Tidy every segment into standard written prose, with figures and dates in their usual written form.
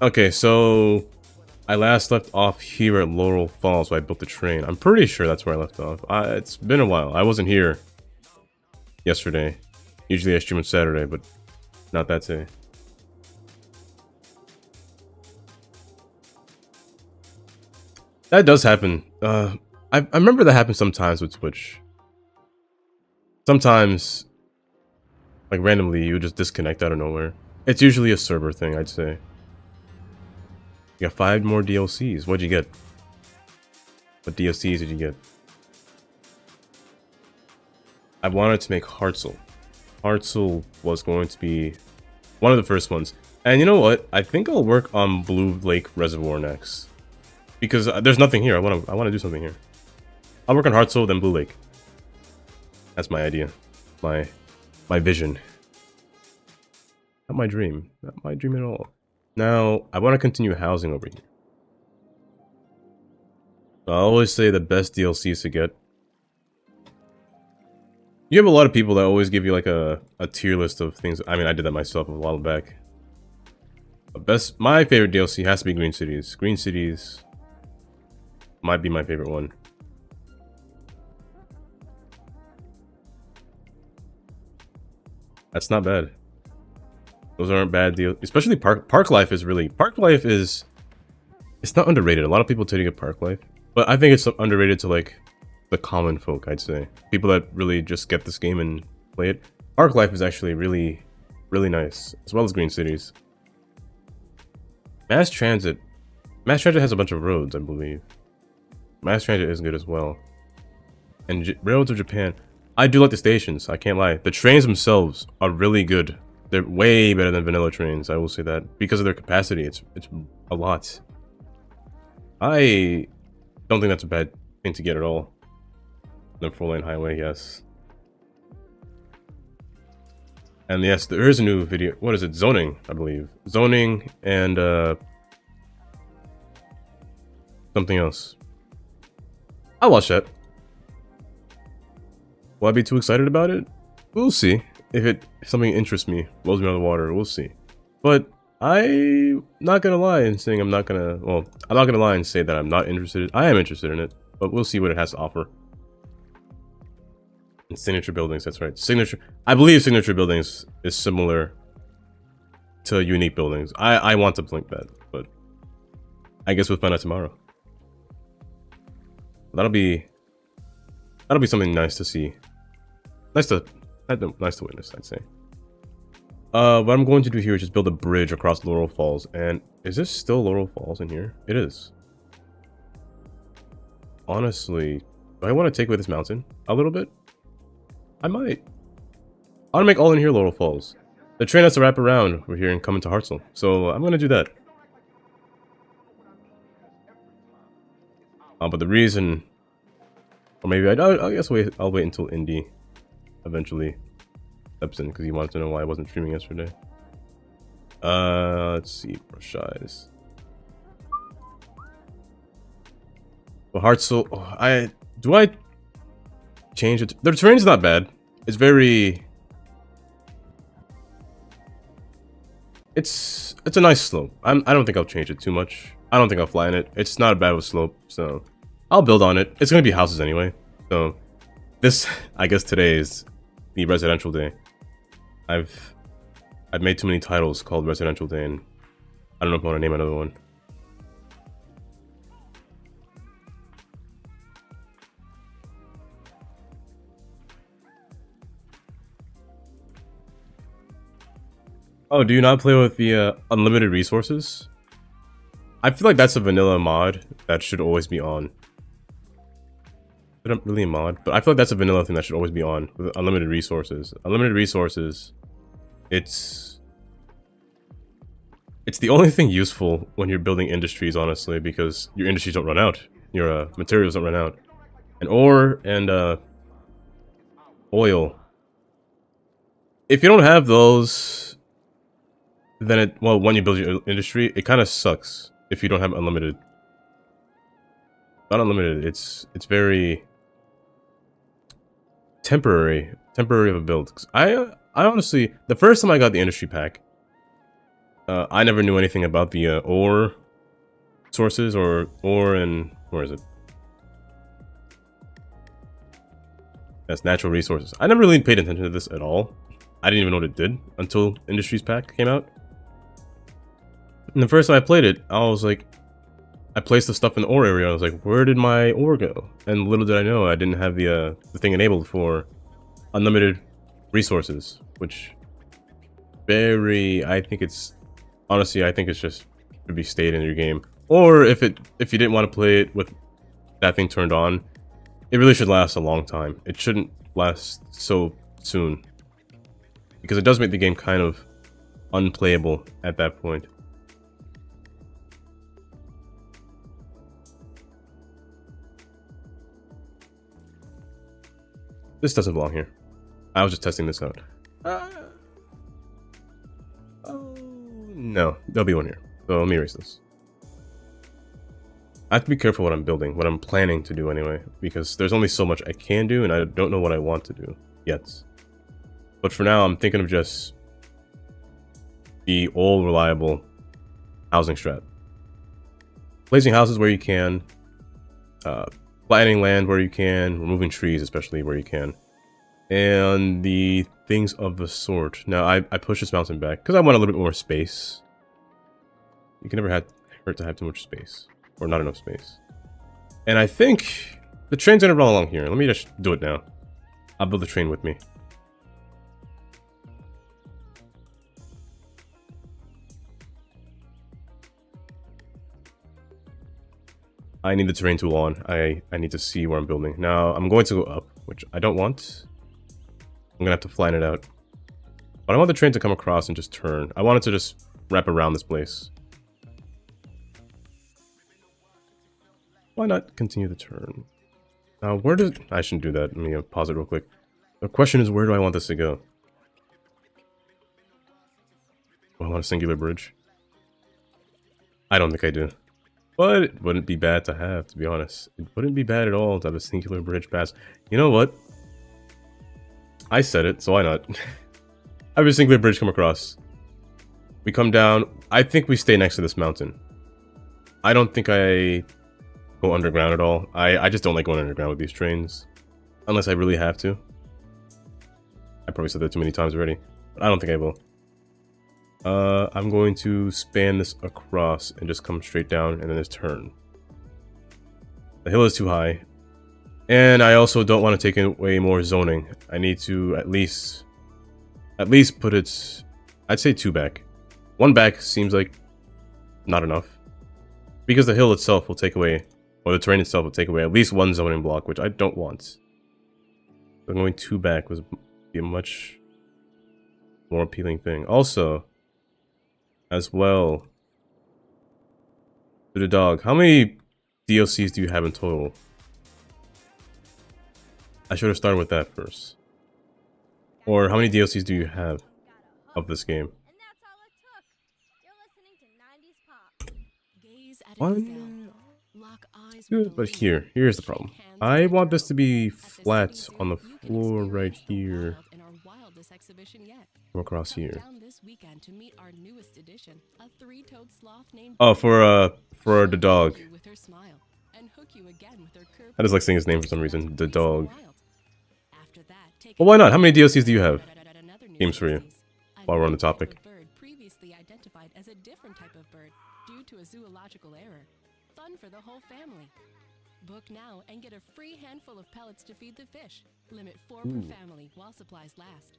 Okay, so I last left off here at Laurel Falls where I built the train. I'm pretty sure that's where I left off. It's been a while. I wasn't here yesterday. Usually I stream on Saturday, but not that day. That does happen. I remember that happens sometimes with Twitch. Sometimes, like randomly, you just disconnect out of nowhere. It's usually a server thing, I'd say. You got 5 more DLCs. What'd you get? What DLCs did you get? I wanted to make Hartzell. Hartzell was going to be one of the first ones. And you know what? I think I'll work on Blue Lake Reservoir next. Because there's nothing here. I want to do something here. I'll work on Hartzell, then Blue Lake. That's my idea. My vision. Not my dream. Not my dream at all. Now, I want to continue housing over here. I always say the best DLCs to get. You have a lot of people that always give you like a tier list of things. I mean, I did that myself a while back. My favorite DLC has to be Green Cities. Green Cities might be my favorite one. That's not bad. Those aren't bad deals. Especially Park Life is really... Park Life is... It's not underrated. A lot of people tend to get Park Life. But I think it's underrated to like the common folk, I'd say. People that really just get this game and play it. Park Life is actually really, really nice. As well as Green Cities. Mass Transit. Mass Transit has a bunch of roads, I believe. Mass Transit is good as well. And Railroads of Japan. I do like the stations, I can't lie. The trains themselves are really good. They're way better than vanilla trains, I will say that. Because of their capacity, it's a lot. I don't think that's a bad thing to get at all. The 4-lane highway, yes. And yes, there is a new video. What is it? Zoning, I believe. Zoning and something else. I'll watch that. Will I be too excited about it? We'll see. If something interests me, blows me out of the water, we'll see. But I'm not gonna lie and saying I'm not gonna... Well, I'm not gonna lie and say that I'm not interested. I am interested in it, but we'll see what it has to offer. And Signature Buildings, that's right. Signature... I believe Signature Buildings is similar to Unique Buildings. I want to blink that, but I guess we'll find out tomorrow. That'll be something nice to see. Nice to witness, I'd say. What I'm going to do here is just build a bridge across Laurel Falls. And is this still Laurel Falls in here? It is. Honestly, do I want to take away this mountain a little bit? I might. I want to make all in here Laurel Falls. The train has to wrap around over here and come into Hartzell. So I'm going to do that. But the reason... Or maybe I guess I'll wait until Indy eventually steps in because he wants to know why I wasn't streaming yesterday. Let's see, brush eyes. Well, Hartzell, do I change it? The terrain's not bad. It's very. It's a nice slope. I don't think I'll change it too much. I don't think I'll fly in it. It's not a bad with slope, so I'll build on it. It's gonna be houses anyway. So this, I guess today is the residential day. I've made too many titles called residential day, and I don't know if I want to name another one. Oh, do you not play with the unlimited resources? I feel like that's a vanilla mod that should always be on. It's not really a mod, but I feel like that's a vanilla thing that should always be on with unlimited resources. Unlimited resources, it's the only thing useful when you're building industries, honestly, because your industries don't run out. Your materials don't run out. And ore and oil. If you don't have those, then when you build your industry, it kind of sucks if you don't have unlimited. Not unlimited, it's very temporary of a build. I honestly, the first time I got the industry pack, I never knew anything about the ore sources or ore and where is it? That's natural resources. I never really paid attention to this at all. I didn't even know what it did until Industries Pack came out. And the first time I played it, I was like, I placed the stuff in the ore area. I was like, where did my ore go? And little did I know, I didn't have the thing enabled for unlimited resources, which I think it's, honestly, I think it's just to be stayed in your game. Or if you didn't want to play it with that thing turned on, it really should last a long time. It shouldn't last so soon, because it does make the game kind of unplayable at that point. This doesn't belong here. I was just testing this out. Oh, no, there'll be one here. So let me erase this. I have to be careful what I'm building, what I'm planning to do anyway, because there's only so much I can do, and I don't know what I want to do yet. But for now, I'm thinking of just the old reliable housing strat. Placing houses where you can, flattening land where you can, removing trees especially where you can, and the things of the sort. Now, I push this mountain back because I want a little bit more space. You can never hurt to have too much space. Or not enough space. And I think the train's gonna run along here. Let me just do it now. I'll build the train with me. I need the terrain tool on. I need to see where I'm building. Now, I'm going to go up, which I don't want. I'm gonna have to flatten it out. But I want the train to come across and just turn. I want it to just wrap around this place. Why not continue the turn? Now, where does... I shouldn't do that. Let me pause it real quick. The question is, where do I want this to go? Do I want a singular bridge? I don't think I do. But it wouldn't be bad to have, to be honest. It wouldn't be bad at all to have a singular bridge pass. You know what? I said it, so why not? I have a singular bridge come across. We come down. I think we stay next to this mountain. I don't think I... go underground at all. I just don't like going underground with these trains. Unless I really have to. I probably said that too many times already. But I don't think I will. I'm going to span this across and just come straight down and then just turn. The hill is too high. And I also don't want to take away more zoning. I need to at least put it... I'd say 2 back. 1 back seems like not enough. Because the hill itself will take away... or the terrain itself will take away at least 1 zoning block, which I don't want. So going 2 back would be a much more appealing thing. Also, as well, to the dog, how many DLCs do you have in total? I should have started with that first. Or how many DLCs do you have of this game? One. Good, but here's the problem. I want this to be flat on the floor right here. Come across here. Oh, for the dog. I just like saying his name for some reason. The dog. Well, why not? How many DLCs do you have? Games for you. While we're on the topic. Fun for the whole family. Book now and get a free handful of pellets to feed the fish. Limit 4 per family while supplies last.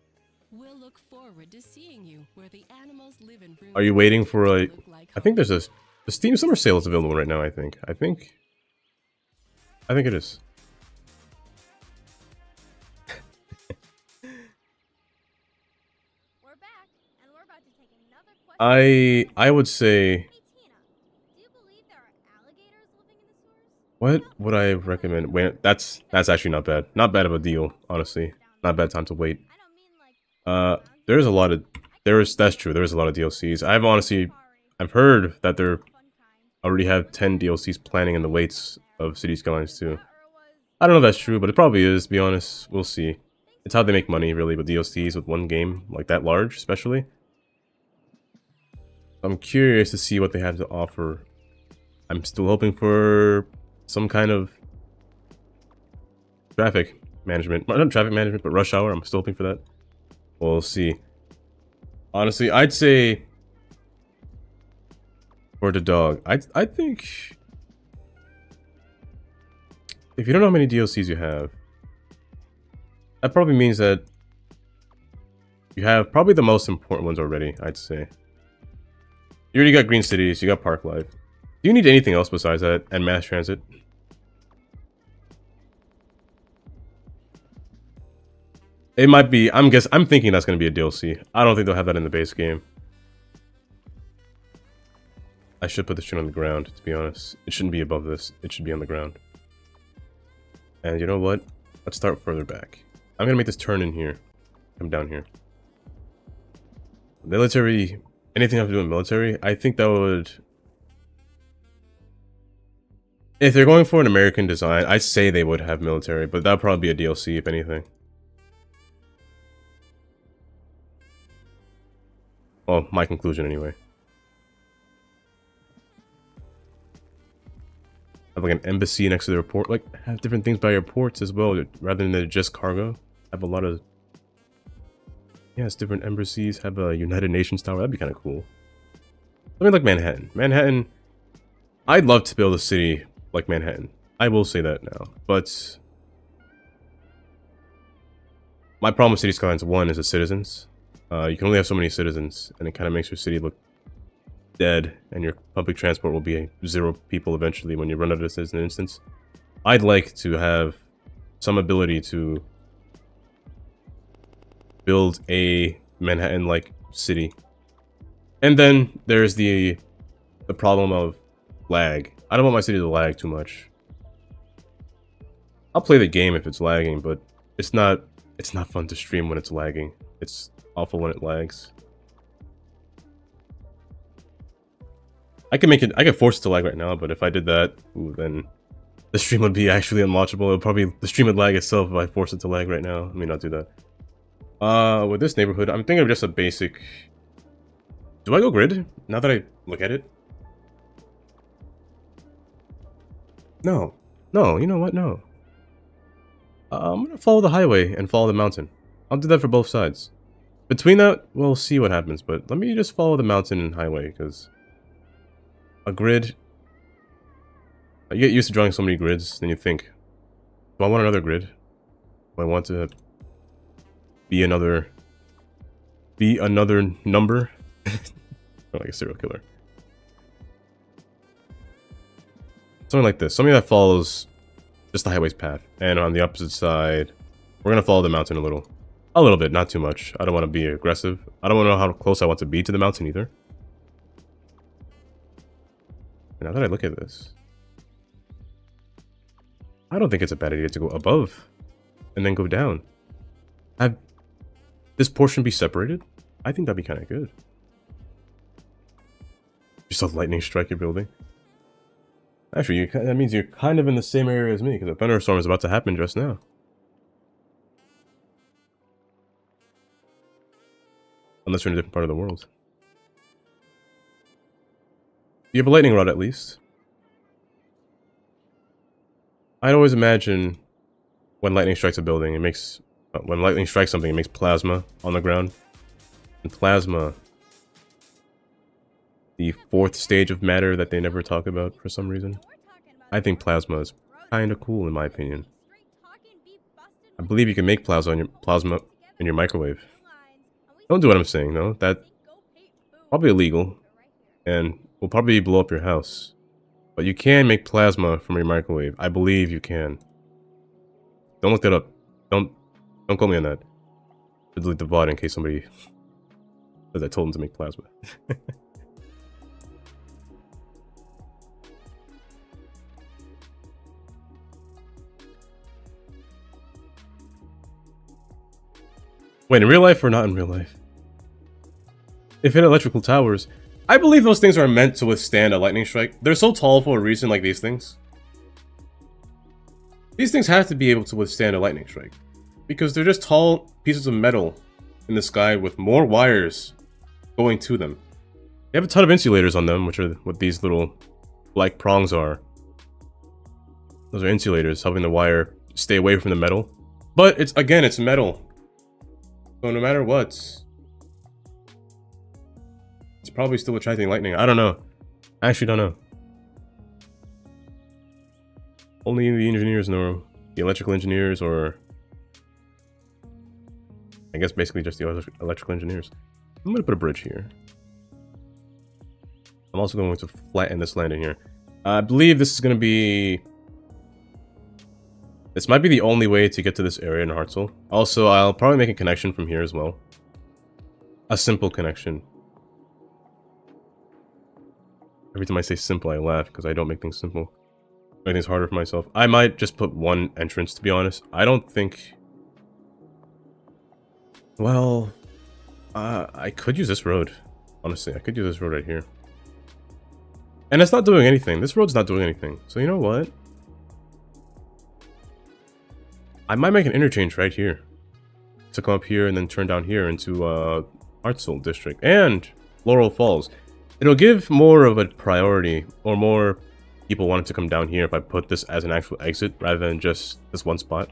We'll look forward to seeing you where the animals live in rooms. Are you waiting for a... I think there's a Steam Summer Sale is available right now, I think. I think it is. We're back, and we're about to take another question. I would say... What would I recommend? Wait, that's actually not bad. Not bad of a deal, honestly. Not bad time to wait. There's a lot of that's true. There's a lot of DLCs. I've heard that they already have 10 DLCs planning in the waits of City Skylines 2. I don't know if that's true, but it probably is, to be honest. We'll see. It's how they make money, really, with DLCs with one game like that large, especially. I'm curious to see what they have to offer. I'm still hoping for some kind of traffic management. Not traffic management, but rush hour. I'm still hoping for that. We'll see. Honestly, I'd say for the dog, I think if you don't know how many DLCs you have, that probably means that you have probably the most important ones already, I'd say. You already got Green Cities, you got Park Life. Do you need anything else besides that and mass transit? It might be, I'm thinking that's going to be a DLC. I don't think they'll have that in the base game. I should put this shit on the ground, to be honest. It shouldn't be above this. It should be on the ground. And you know what? Let's start further back. I'm going to make this turn in here. Come down here. Military, anything have to do with military? I think that would... If they're going for an American design, I'd say they would have military, but that'd probably be a DLC, if anything. Well, my conclusion anyway. Have like an embassy next to their port, like have different things by your ports as well, rather than just cargo. Have a lot of, yeah, it's different embassies. Have a United Nations tower. That'd be kind of cool. Something like Manhattan. Manhattan. I'd love to build a city like Manhattan. I will say that now, but my problem with City Skylines 1 is the citizens. You can only have so many citizens, and it kind of makes your city look dead, and your public transport will be 0 people eventually when you run out of citizen instance. I'd like to have some ability to build a Manhattan-like city. And then there's the problem of lag. I don't want my city to lag too much. I'll play the game if it's lagging, but it's not fun to stream when it's lagging. It's awful when it lags. I can force it to lag right now, but if I did that, ooh, then the stream would be actually unwatchable. The stream would lag itself if I force it to lag right now. Let me not do that. With this neighborhood, I'm thinking of just a basic... Do I go grid? Now that I look at it? No. No, you know what? No. I'm gonna follow the highway and follow the mountain. I'll do that for both sides. Between that, we'll see what happens, but let me just follow the mountain and highway, because a grid... You get used to drawing so many grids, then you think, do I want another grid? Do I want to be another number? Like a serial killer. Something like this. Something that follows just the highway's path. And on the opposite side, we're going to follow the mountain a little. A little bit, not too much. I don't want to be aggressive. I don't want to know how close I want to be to the mountain either. Now that I look at this, I don't think it's a bad idea to go above and then go down. Have this portion be separated? I think that'd be kind of good. Just a lightning strike your building. Actually, that means you're kind of in the same area as me, because a thunderstorm is about to happen just now. Unless you're in a different part of the world. You have a lightning rod at least. I'd always imagine when lightning strikes a building, it makes... when lightning strikes something, it makes plasma on the ground. And plasma... the 4th stage of matter that they never talk about for some reason. I think plasma is kinda cool in my opinion. I believe you can make plasma in your microwave. Don't do what I'm saying though. That's probably illegal. And will probably blow up your house. But you can make plasma from your microwave. I believe you can. Don't look that up. Don't quote me on that. I'll delete the VOD in case somebody says I told him to make plasma. Wait, in real life or not in real life? If hit electrical towers, I believe those things are meant to withstand a lightning strike. They're so tall for a reason, like these things. These things have to be able to withstand a lightning strike. Because they're just tall pieces of metal in the sky with more wires going to them. They have a ton of insulators on them, which are what these little black prongs are. Those are insulators, helping the wire stay away from the metal. But it's, again, it's metal. So no matter what, it's probably still attracting lightning. I don't know. I actually don't know. Only the engineers know. The electrical engineers, or I guess basically just the electrical engineers. I'm gonna put a bridge here. I'm also going to flatten this landing here. I believe this is gonna be... This might be the only way to get to this area in Hartzell. Also, I'll probably make a connection from here as well. A simple connection. Every time I say simple, I laugh because I don't make things simple. Make things harder for myself. I might just put one entrance, to be honest. I don't think... Well... I could use this road. Honestly, I could use this road right here. And it's not doing anything. This road's not doing anything. So you know what? I might make an interchange right here. To come up here and then turn down here into Hartzell District. And Laurel Falls. It'll give more of a priority, or more people wanting to come down here if I put this as an actual exit rather than just this one spot.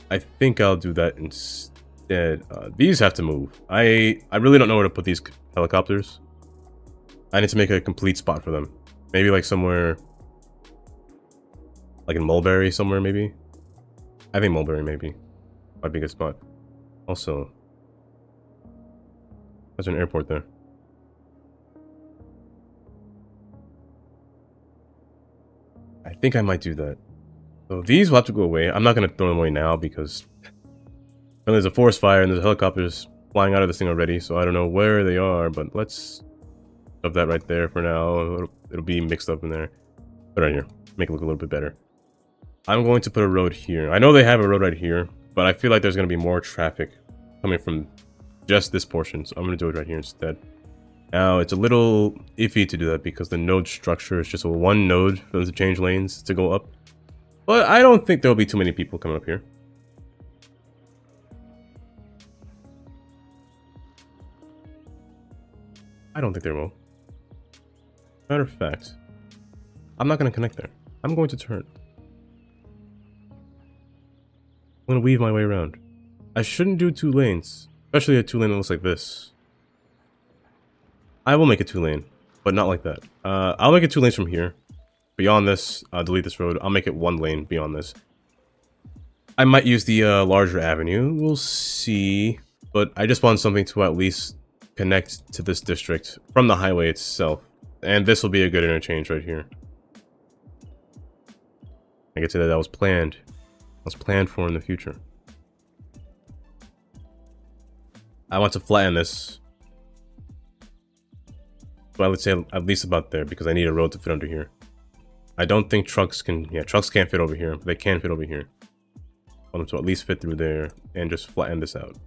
I think I'll do that instead. These have to move. I really don't know where to put these helicopters. I need to make a complete spot for them. Maybe like somewhere... Like in Mulberry somewhere, maybe? I think Mulberry, maybe. Might be a good spot. Also... There's an airport there. I think I might do that. So these will have to go away. I'm not going to throw them away now because... There's a forest fire and there's helicopters flying out of this thing already, so I don't know where they are, but let's... Shove that right there for now. It'll be mixed up in there. Put it right here. Make it look a little bit better. I'm going to put a road here. I know they have a road right here, but I feel like there's going to be more traffic coming from just this portion, so I'm going to do it right here instead. Now, it's a little iffy to do that because the node structure is just a one node for them to change lanes to go up. But I don't think there'll be too many people coming up here. I don't think there will. Matter of fact, I'm not going to connect there. I'm going to turn. I'm going to weave my way around. I shouldn't do 2 lanes, especially a 2-lane that looks like this. I will make a 2-lane, but not like that. I'll make it 2 lanes from here. Beyond this, delete this road. I'll make it 1 lane beyond this. I might use the larger avenue. We'll see. But I just want something to at least connect to this district from the highway itself. And this will be a good interchange right here. I can say that was planned. That was planned for in the future. I want to flatten this. Well, I would say at least about there, because I need a road to fit under here. I don't think trucks can... Yeah, trucks can't fit over here, but they can fit over here. I want them to at least fit through there, and just flatten this out.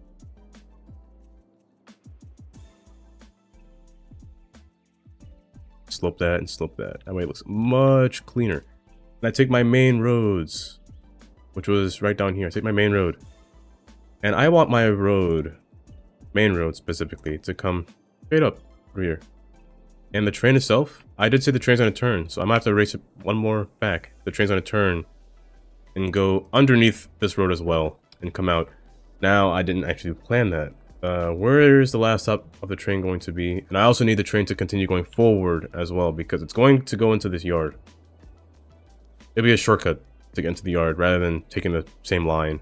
Slope that and slope that. That way it looks much cleaner. And I take my main roads, which was right down here. I take my main road. And I want my road, main road specifically, to come straight up over here. And the train itself, I did say the train's gonna turn, so I might have to erase it one more back. The train's gonna turn and go underneath this road as well and come out. Now, I didn't actually plan that. Where is the last stop of the train going to be? And I also need the train to continue going forward as well, because it's going to go into this yard. It'll be a shortcut to get into the yard rather than taking the same line.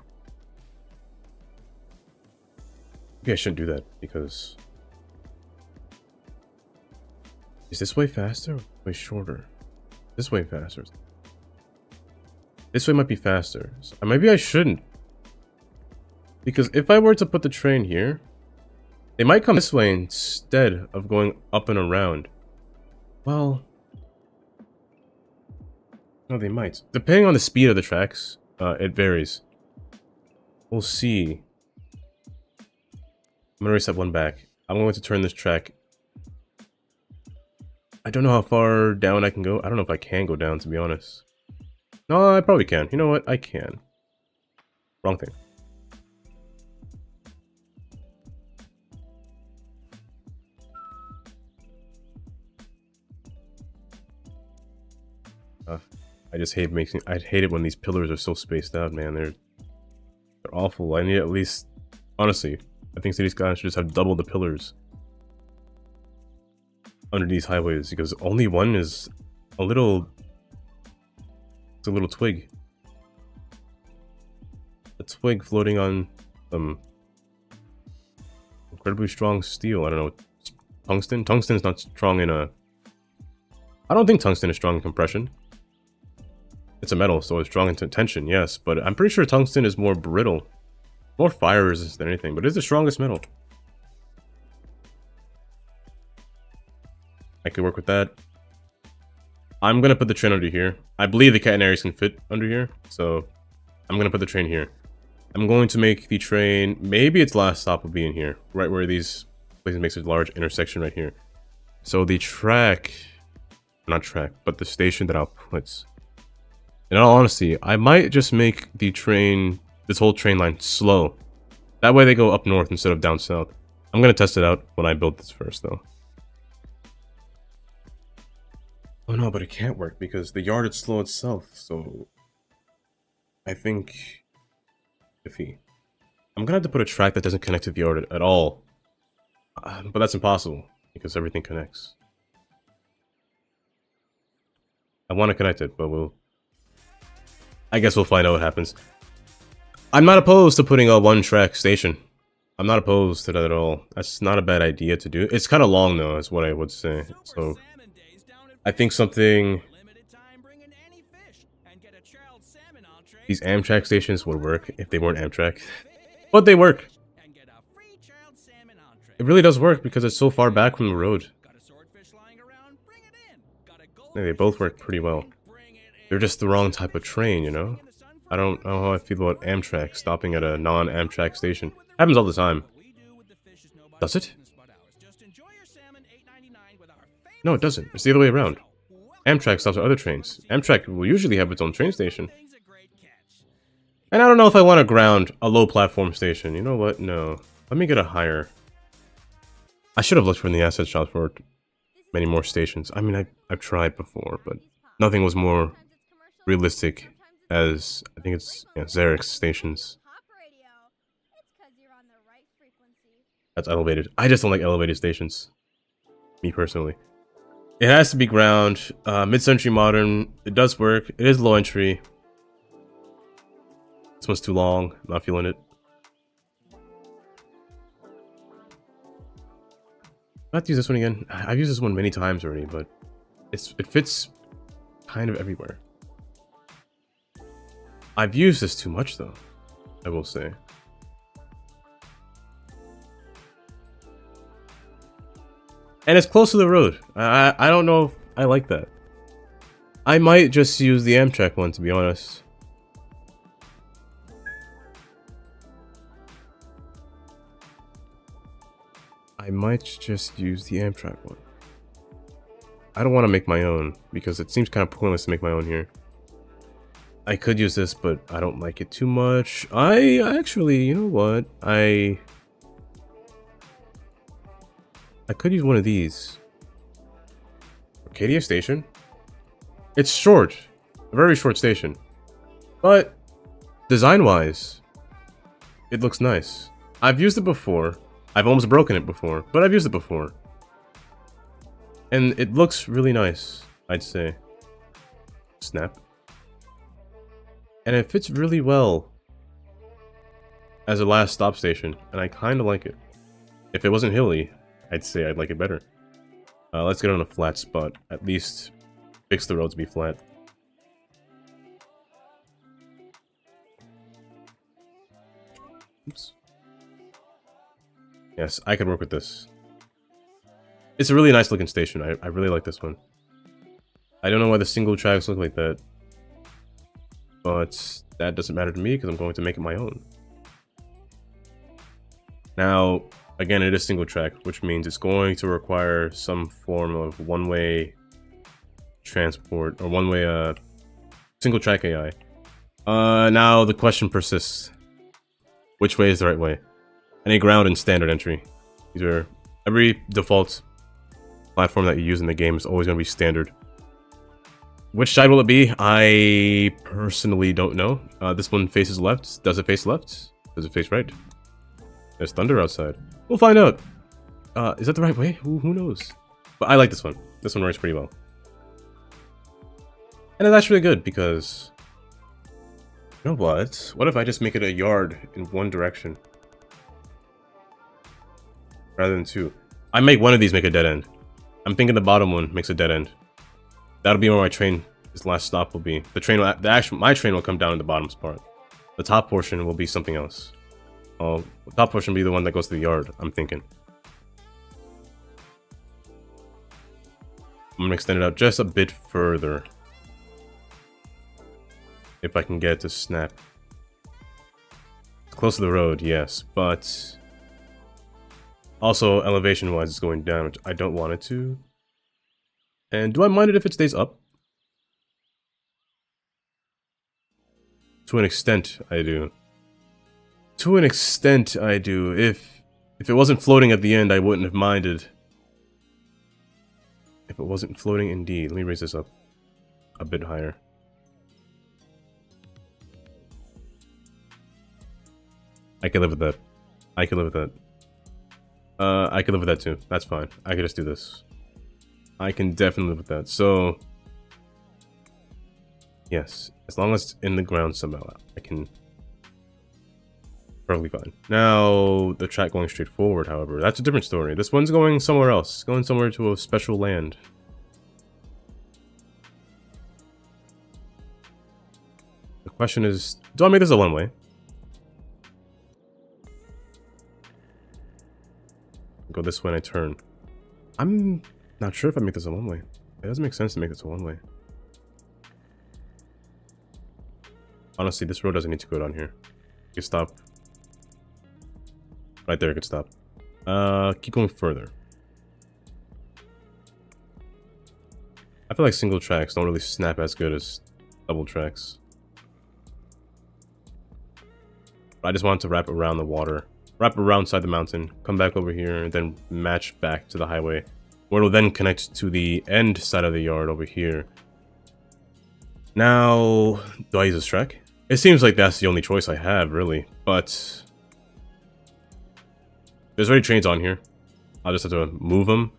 Maybe I shouldn't do that because... Is this way faster or way shorter? This way faster. This way might be faster. So maybe I shouldn't. Because if I were to put the train here, they might come this way instead of going up and around. Well... No, they might. Depending on the speed of the tracks, it varies. We'll see. I'm gonna erase that one back. I'm going to turn this track. I don't know how far down I can go. I don't know if I can go down, to be honest. No, I probably can. You know what? I can. Wrong thing. I just hate making. I hate it when these pillars are so spaced out, man. They're awful. I need at least, honestly, I think City Skylines should just have double the pillars under these highways because only one is a little. It's a little twig. A twig floating on some incredibly strong steel. I don't know. Tungsten? Tungsten is not strong in a. I don't think tungsten is strong in compression. It's a metal, so it's strong in tension, yes, but I'm pretty sure tungsten is more brittle. More fire resistant than anything, but it's the strongest metal. I could work with that. I'm gonna put the train under here. I believe the catenaries can fit under here, so I'm gonna put the train here. I'm going to make the train, maybe its last stop will be in here, right where these places makes a large intersection right here. So the track, not track, but the station that I'll put. In all honesty, I might just make the train, this whole train line slow. That way they go up north instead of down south. I'm gonna test it out when I build this first though. Oh no, but it can't work because the yard is slow itself, so I think iffy. I'm gonna have to put a track that doesn't connect to the yard at all. But that's impossible because everything connects. I want to connect it, but I guess we'll find out what happens. I'm not opposed to putting a one-track station. I'm not opposed to that at all. That's not a bad idea to do. It's kind of long though, is what I would say. So I think something. These Amtrak stations would work if they weren't Amtrak. But they work. It really does work because it's so far back from the road. They both work pretty well. They're just the wrong type of train, you know? I don't know how I feel about Amtrak stopping at a non-Amtrak station. Happens all the time. Does it? No, it doesn't. It's the other way around. Amtrak stops at other trains. Amtrak will usually have its own train station. And I don't know if I want to ground a low platform station. You know what? No. Let me get a higher. I should have looked for in the asset shop for many more stations. I mean, I've tried before, but nothing was more realistic as, I think it's, yeah, Xerix stations. That's elevated. I just don't like elevated stations. Me personally. It has to be ground. Mid-century modern. It does work. It is low entry. This one's too long. I'm not feeling it. I have to use this one again. I've used this one many times already, but it fits kind of everywhere. I've used this too much though, I will say. And it's close to the road. I don't know if I like that. I might just use the Amtrak one, to be honest. I might just use the Amtrak one. I don't want to make my own, because it seems kind of pointless to make my own here. I could use this, but I don't like it too much. I actually, you know what? I could use one of these. Arcadia Station? It's short. A very short station. But, design-wise, it looks nice. I've used it before. I've almost broken it before, but I've used it before. And it looks really nice, I'd say. Snap. And it fits really well as a last stop station, and I kind of like it. If it wasn't hilly, I'd say I'd like it better. Let's get it on a flat spot. At least fix the road to be flat. Oops. Yes, I could work with this. It's a really nice looking station. I really like this one. I don't know why the single tracks look like that. But that doesn't matter to me because I'm going to make it my own. Now, again, it is single track, which means it's going to require some form of one-way transport or one-way single track AI. Now the question persists. Which way is the right way? Any ground and standard entry. These are every default platform that you use in the game is always going to be standard. Which side will it be? I personally don't know. This one faces left. Does it face left? Does it face right? There's thunder outside. We'll find out. Is that the right way? Who knows? But I like this one. This one works pretty well. And it's actually good because... You know what? What if I just make it a yard in one direction? Rather than two. I make one of these make a dead end. I'm thinking the bottom one makes a dead end. That'll be where my train, this last stop will be. The train will, my train will come down in the bottom part. The top portion will be something else. Oh, the top portion will be the one that goes to the yard, I'm thinking. I'm gonna extend it out just a bit further. If I can get it to snap. It's close to the road, yes, but... Also, elevation-wise, it's going down, which I don't want it to. And do I mind it if it stays up? To an extent, I do. To an extent, I do. If it wasn't floating at the end, I wouldn't have minded. If it wasn't floating, indeed. Let me raise this up a bit higher. I can live with that. I can live with that. I can live with that too. That's fine. I can just do this. I can definitely live with that. So, yes, as long as it's in the ground somehow, I can. Perfectly fine. Now, the track going straight forward, however, that's a different story. This one's going somewhere else. Going somewhere to a special land. The question is, do I make this a one-way? Go this way and I turn. I'm not sure if I make this a one-way. It doesn't make sense to make this a one-way. Honestly, this road doesn't need to go down here. You can stop. Right there, you could stop. Keep going further. I feel like single tracks don't really snap as good as double tracks. But I just want to wrap around the water. Wrap around side the mountain, come back over here, and then match back to the highway. Where it'll then connect to the end side of the yard over here. Now, do I use this track? It seems like that's the only choice I have, really. But there's already trains on here. I'll just have to move them.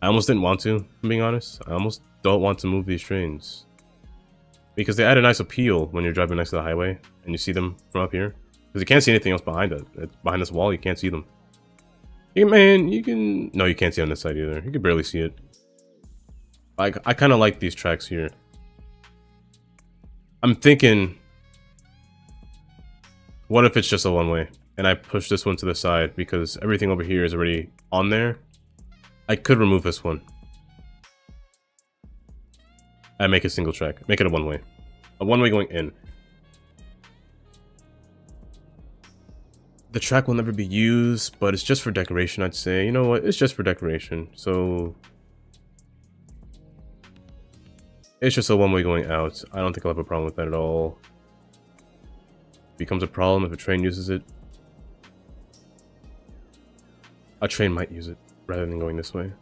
I almost didn't want to, if I'm being honest. I almost don't want to move these trains. Because they add a nice appeal when you're driving next to the highway and you see them from up here. Because you can't see anything else behind it. Behind this wall, you can't see them. You can... No, you can't see on this side either. You can barely see it. I kind of like these tracks here. I'm thinking... What if it's just a one-way? And I push this one to the side because everything over here is already on there. I could remove this one. I make a single track. Make it a one-way. A one-way going in. The track will never be used, but it's just for decoration, I'd say. You know what? It's just for decoration. So... It's just a one-way going out. I don't think I'll have a problem with that at all. Becomes a problem if a train uses it. A train might use it, rather than going this way.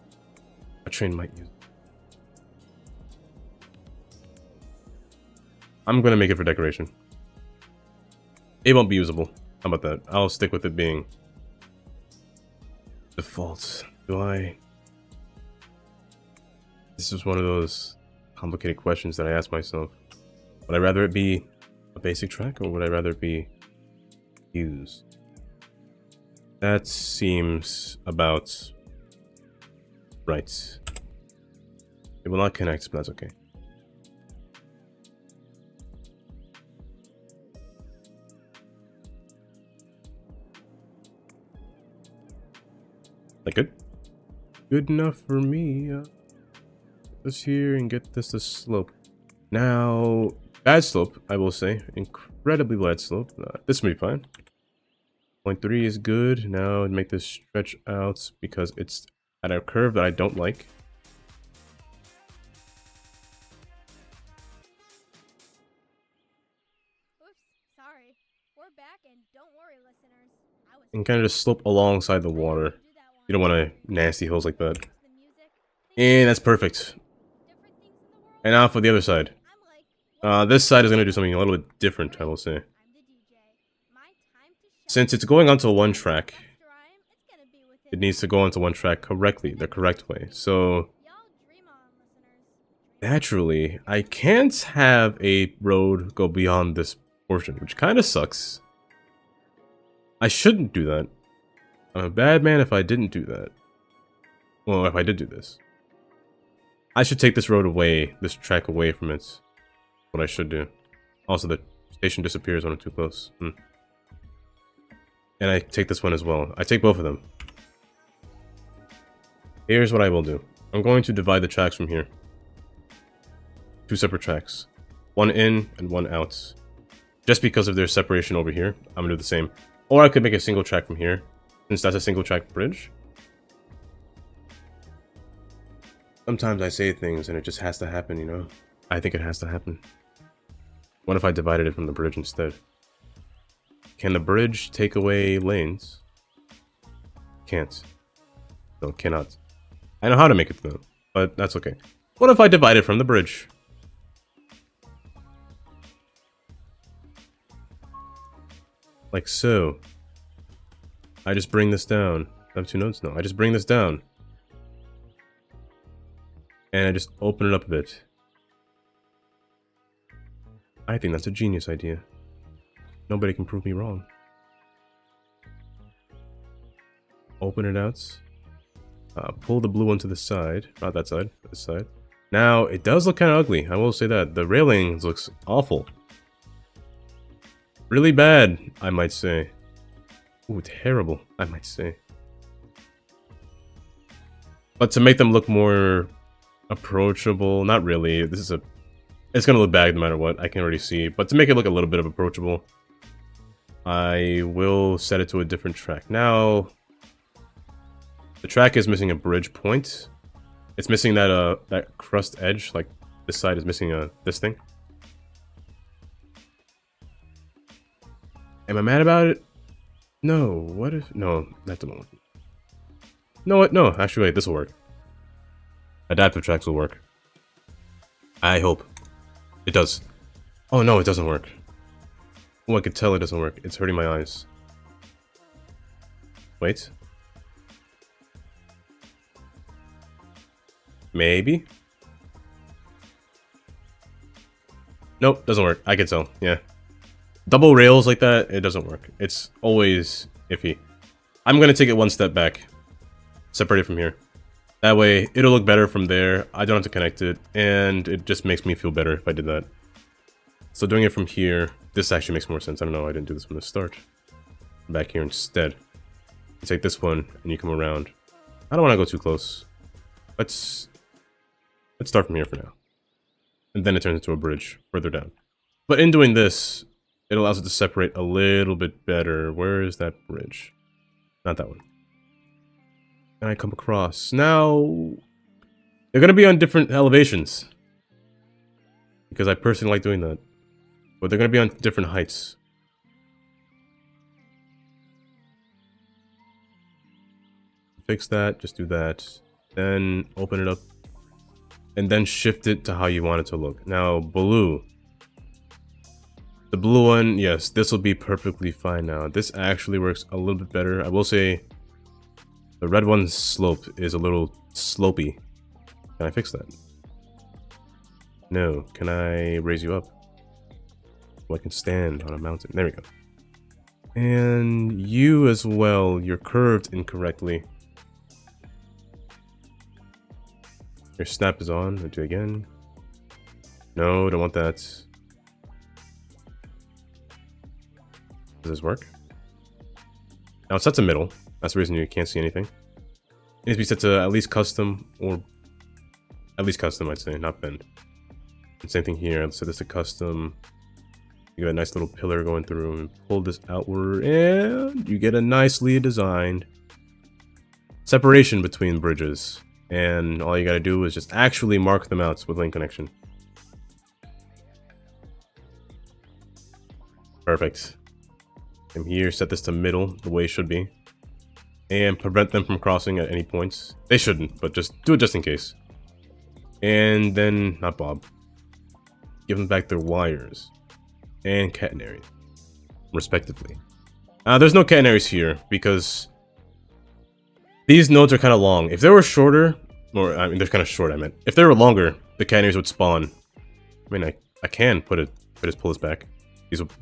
A train might use it. I'm gonna make it for decoration. It won't be usable. How about that? I'll stick with it being default. Do I? This is one of those complicated questions that I ask myself. Would I rather it be a basic track, or would I rather it be used? That seems about right. It will not connect, but that's okay. That good? Good enough for me. This here and get this to slope. Now, bad slope, I will say. Incredibly bad slope. This will be fine. 0.3 is good. Now make this stretch out because it's at a curve that I don't like. Oops, sorry. We're back and don't worry, listeners. And kind of just slope alongside the water. You don't want a nasty hills like that. And that's perfect. And now for the other side. This side is going to do something a little bit different, I will say. Since it's going onto one track, it needs to go onto one track correctly, the correct way. So, naturally, I can't have a road go beyond this portion, which kind of sucks. I shouldn't do that. I'm a bad man if I didn't do that. Well, if I did do this. I should take this road away, this track away from it. What I should do. Also, the station disappears when I'm too close. And I take this one as well. I take both of them. Here's what I will do. I'm going to divide the tracks from here. 2 separate tracks. One in and one out. Just because of their separation over here, I'm gonna do the same. Or I could make a single track from here, since that's a single track bridge. Sometimes I say things and it just has to happen, you know? I think it has to happen. What if I divided it from the bridge instead? Can the bridge take away lanes? Can't. No, cannot. I know how to make it though, but that's okay. What if I divide it from the bridge? Like so. I just bring this down. I have 2 nodes? No, I just bring this down. And I just open it up a bit. I think that's a genius idea. Nobody can prove me wrong. Open it out. Pull the blue one to the side. Not that side, this side. Now, it does look kind of ugly. I will say that. The railings looks awful. Really bad, I might say. Ooh, terrible, I might say. But to make them look more approachable, not really. It's gonna look bad no matter what, I can already see. But to make it look a little bit of approachable, I will set it to a different track. Now, the track is missing a bridge point. It's missing that that crust edge, like this side is missing this thing. Am I mad about it? No, what if... No, that didn't work. No, what? No, actually, wait, this will work. Adaptive tracks will work. I hope. It does. Oh, no, it doesn't work. Oh, I could tell it doesn't work. It's hurting my eyes. Wait. Maybe? Nope, doesn't work. I can tell, yeah. Double rails like that, it doesn't work. It's always iffy. I'm gonna take it one step back. Separate it from here. That way, it'll look better from there. I don't have to connect it, and it just makes me feel better if I did that. So doing it from here, this actually makes more sense. I don't know, I didn't do this from the start. Back here instead. You take this one, and you come around. I don't want to go too close. Let's start from here for now. And then it turns into a bridge further down. But in doing this, it allows it to separate a little bit better. Where is that bridge? Not that one. And I come across. Now, they're going to be on different elevations. Because I personally like doing that. But they're going to be on different heights. Fix that, just do that. Then open it up. And then shift it to how you want it to look. Now, blue. The blue one, yes, this will be perfectly fine now. This actually works a little bit better. I will say the red one's slope is a little slopey. Can I fix that? No. Can I raise you up? So I can stand on a mountain. There we go. And you as well, you're curved incorrectly. Your snap is on. I'll do it again. No, don't want that. Does this work? Now it's set to middle. That's the reason you can't see anything. It needs to be set to at least custom, or at least custom, I'd say, not bend. And same thing here. Let's set this to custom. You got a nice little pillar going through, and pull this outward, and you get a nicely designed separation between bridges. And all you gotta do is just actually mark them out with link connection. Perfect. And here, set this to middle, the way it should be. And prevent them from crossing at any points. They shouldn't, but just do it just in case. And then, not Bob. give them back their wires and catenaries, respectively. There's no catenaries here because these nodes are kind of long. If they were shorter, or I mean, they're kind of short. I meant if they were longer, the catenaries would spawn. I mean, I can pull this back.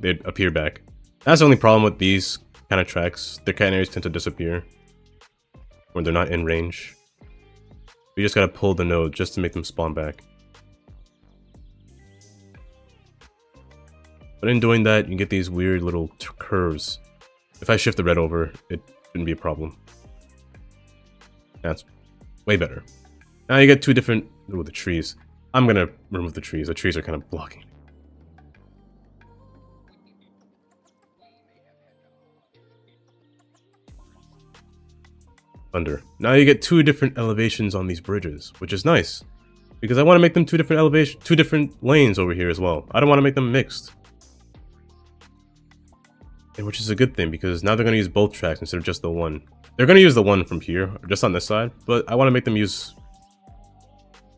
They'd appear back. That's the only problem with these kind of tracks. Their catenaries tend to disappear when they're not in range. We just gotta pull the node just to make them spawn back. But in doing that, you get these weird little curves. If I shift the red over, it shouldn't be a problem. That's way better. Now you get two different... Ooh, the trees. I'm gonna remove the trees. The trees are kind of blocking. Thunder. Now you get two different elevations on these bridges, which is nice. Because I want to make them two different lanes over here as well. I don't want to make them mixed. And which is a good thing, because now they're going to use both tracks instead of just the one. They're going to use the one from here, just on this side, but I want to make them use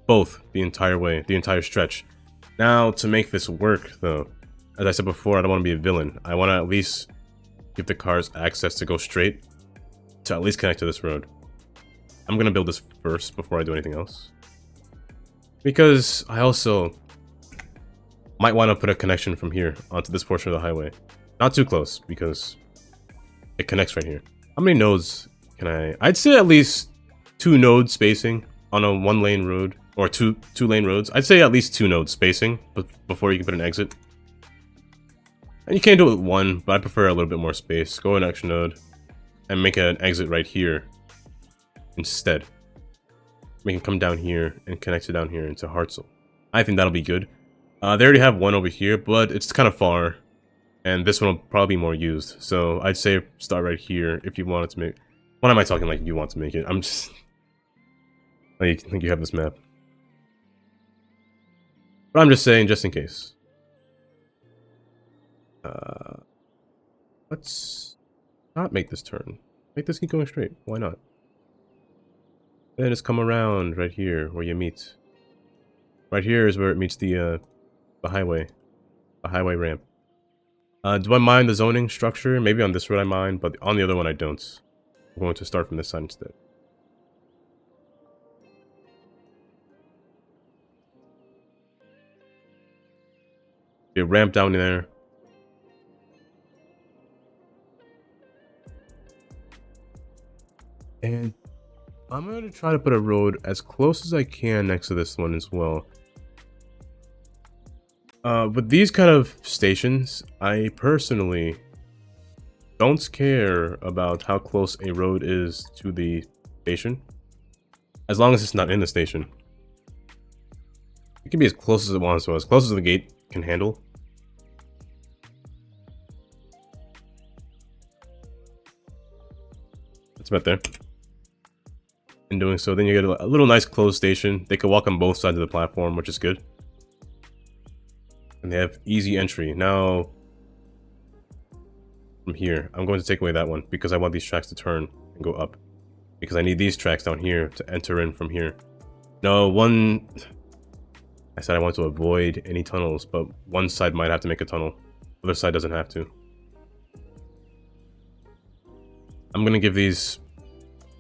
both the entire way, the entire stretch. Now, to make this work, though, as I said before, I don't want to be a villain. I want to at least give the cars access to go straight, to at least connect to this road. I'm going to build this first before I do anything else. Because I also might want to put a connection from here onto this portion of the highway. Not too close, because it connects right here. How many nodes can I... I'd say at least 2 node spacing on a 1-lane road, or two lane roads. I'd say at least 2 node spacing before you can put an exit. And you can do it with 1, but I prefer a little bit more space. Go an extra node and make an exit right here instead. Make it come down here and connect it down here into Hartzell. I think that'll be good. They already have one over here, but it's kind of far. And this one will probably be more used. So I'd say start right here if you wanted to make... What am I talking like you want to make it? I'm just... I think you have this map. But I'm just saying, just in case. Let's not make this turn. Make this keep going straight. Why not? Then just come around right here where you meet. Right here is where it meets the highway. The highway ramp. Do I mind the zoning structure? Maybe on this road I mind, but on the other one I don't. I'm going to start from this side instead. A ramp down there. And I'm going to try to put a road as close as I can next to this one as well. With these kind of stations, I personally don't care about how close a road is to the station. As long as it's not in the station. It can be as close as it wants to, as close as the gate can handle. That's about there. In doing so, then you get a little nice closed station. They can walk on both sides of the platform, which is good. And they have easy entry. Now, from here, I'm going to take away that one because I want these tracks to turn and go up. Because I need these tracks down here to enter in from here. No, I said I want to avoid any tunnels, but one side might have to make a tunnel. The other side doesn't have to. I'm going to give these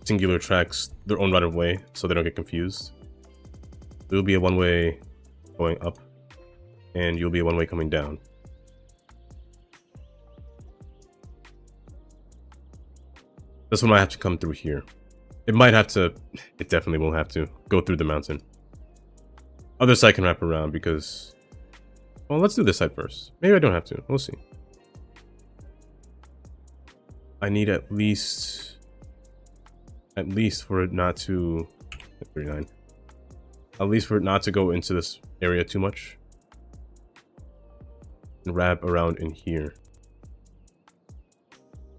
singular tracks their own right of way so they don't get confused. There will be a one-way going up, and you'll be a one-way coming down. This one might have to come through here. It might have to, it definitely will have to go through the mountain. Other side can wrap around because, well, let's do this side first. Maybe I don't have to, we'll see. I need at least for it not to, 39. At least for it not to go into this area too much. And wrap around in here.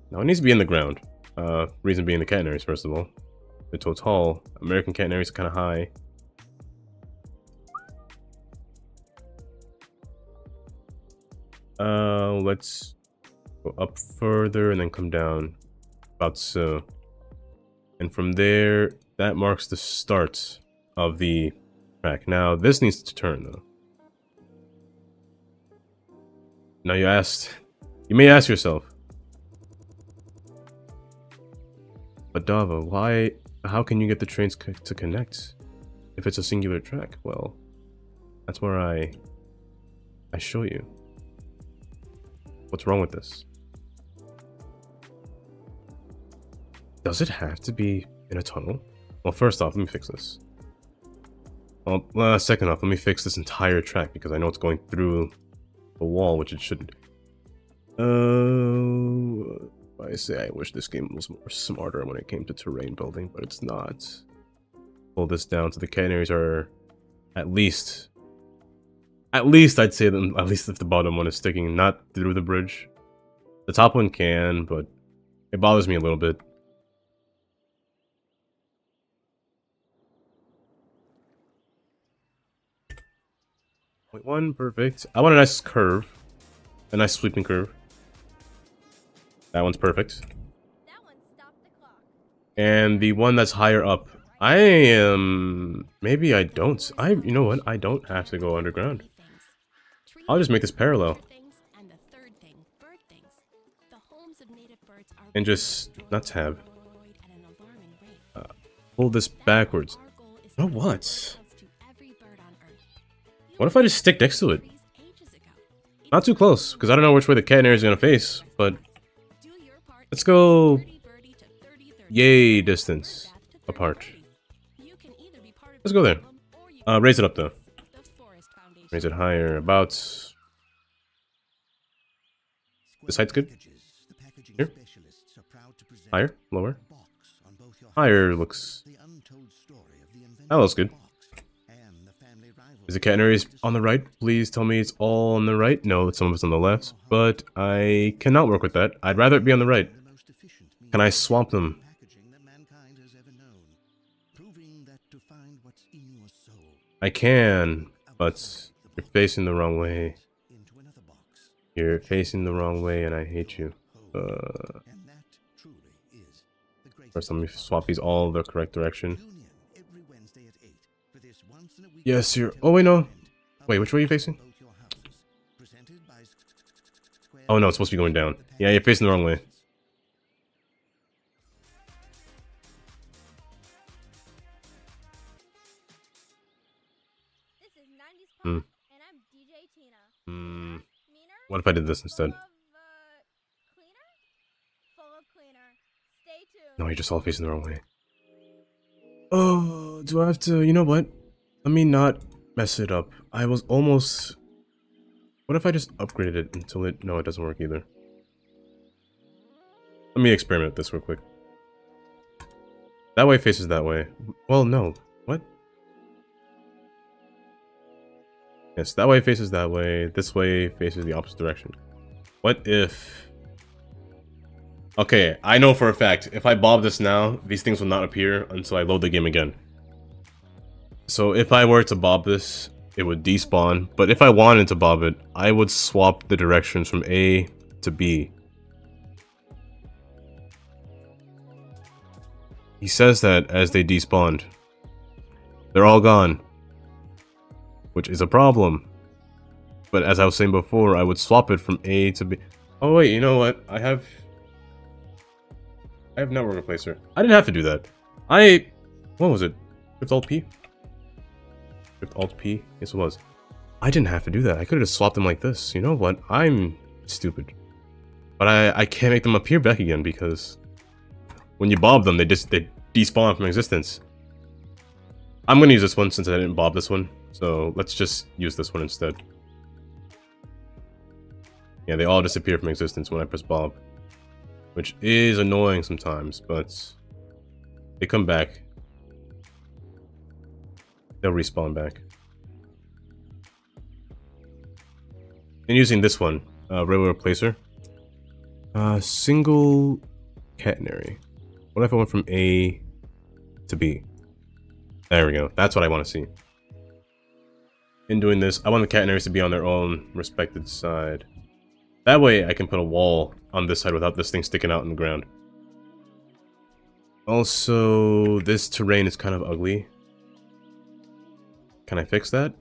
Now it needs to be in the ground. Reason being the catenaries, first of all. They're so tall. American catenaries are kind of high. Let's go up further and then come down. About so. And from there, that marks the start of the track. Now, this needs to turn, though. Now you asked. You may ask yourself. But Dava, why? How can you get the trains to connect if it's a singular track? Well, that's where I show you. What's wrong with this? Does it have to be in a tunnel? Well, first off, let me fix this. Well, second off, let me fix this entire track because I know it's going through the wall, which it shouldn't. I say I wish this game was more smarter when it came to terrain building, but it's not. Pull this down so the canaries are at least I'd say them, at least if the bottom one is sticking not through the bridge. The top one can, but it bothers me a little bit. Point one, perfect. I want a nice curve. A nice sweeping curve. That one's perfect. That one stopped the clock. And the one that's higher up, I am... Maybe I don't. You know what? I don't have to go underground. I'll just make this parallel. And just... not tab. Pull this backwards. You know what? What if I just stick next to it? Not too close, because I don't know which way the canary is going to face, but... Let's go... Yay distance apart. Let's go there. Raise it up though. Raise it higher, about... This height's good? Here? Higher? Lower? Higher looks... That looks good. Is the canaries on the right? Please tell me it's all on the right. No, some of it's on the left, but I cannot work with that. I'd rather it be on the right. Can I swap them? I can, but you're facing the wrong way. You're facing the wrong way and I hate you. First, let me swap these all the correct direction. Yes, you're... Oh, wait, no. Wait, which way are you facing? Oh, no, it's supposed to be going down. Yeah, you're facing the wrong way. This is 90s pop, and I'm DJ Tina. Meaner? What if I did this instead? Cleaner? Full of cleaner. Stay tuned. No, you're just all facing the wrong way. Oh, do I have to... You know what? Let me not mess it up. I was almost... What if I just upgraded it until it... No, it doesn't work either. Let me experiment with this real quick. That way faces that way. Well, no. What? Yes, that way faces that way. This way faces the opposite direction. What if... Okay, I know for a fact, if I bob this now, these things will not appear until I load the game again. So if I were to bob this, it would despawn. But if I wanted to bob it, I would swap the directions from A to B. He says that as they despawned. They're all gone. Which is a problem. But as I was saying before, I would swap it from A to B. Oh wait, you know what? I have network replacer. I didn't have to do that. What was it? Shift Alt P? Shift Alt P? Yes, it was. I didn't have to do that. I could have just swapped them like this. You know what? I'm stupid. But I can't make them appear back again because when you bob them, they despawn from existence. I'm gonna use this one since I didn't bob this one. So let's just use this one instead. Yeah, they all disappear from existence when I press bob. Which is annoying sometimes, but they come back. They'll respawn back. And using this one, railway replacer. Single catenary. What if I went from A to B? There we go. That's what I want to see. In doing this, I want the catenaries to be on their own respected side. That way I can put a wall on this side without this thing sticking out in the ground. Also, this terrain is kind of ugly. Can I fix that?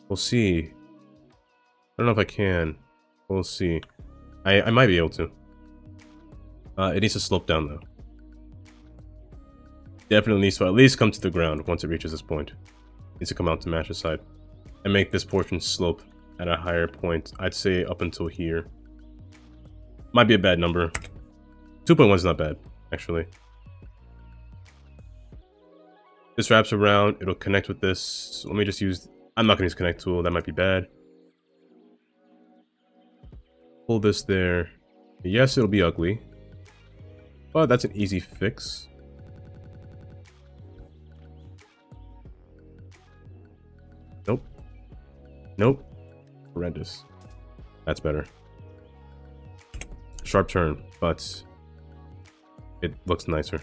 We'll see. don't know if I can. We'll see. I might be able to. It needs to slope down though. Definitely needs to at least come to the ground once it reaches this point. It needs to come out to match the side. And make this portion slope at a higher point. I'd say up until here. Might be a bad number. 2.1 is not bad, actually. This wraps around, it'll connect with this. So let me just use, I'm not gonna use connect tool, that might be bad. Pull this there. Yes, it'll be ugly. But that's an easy fix. Nope. Nope. Horrendous. That's better. Sharp turn, but it looks nicer.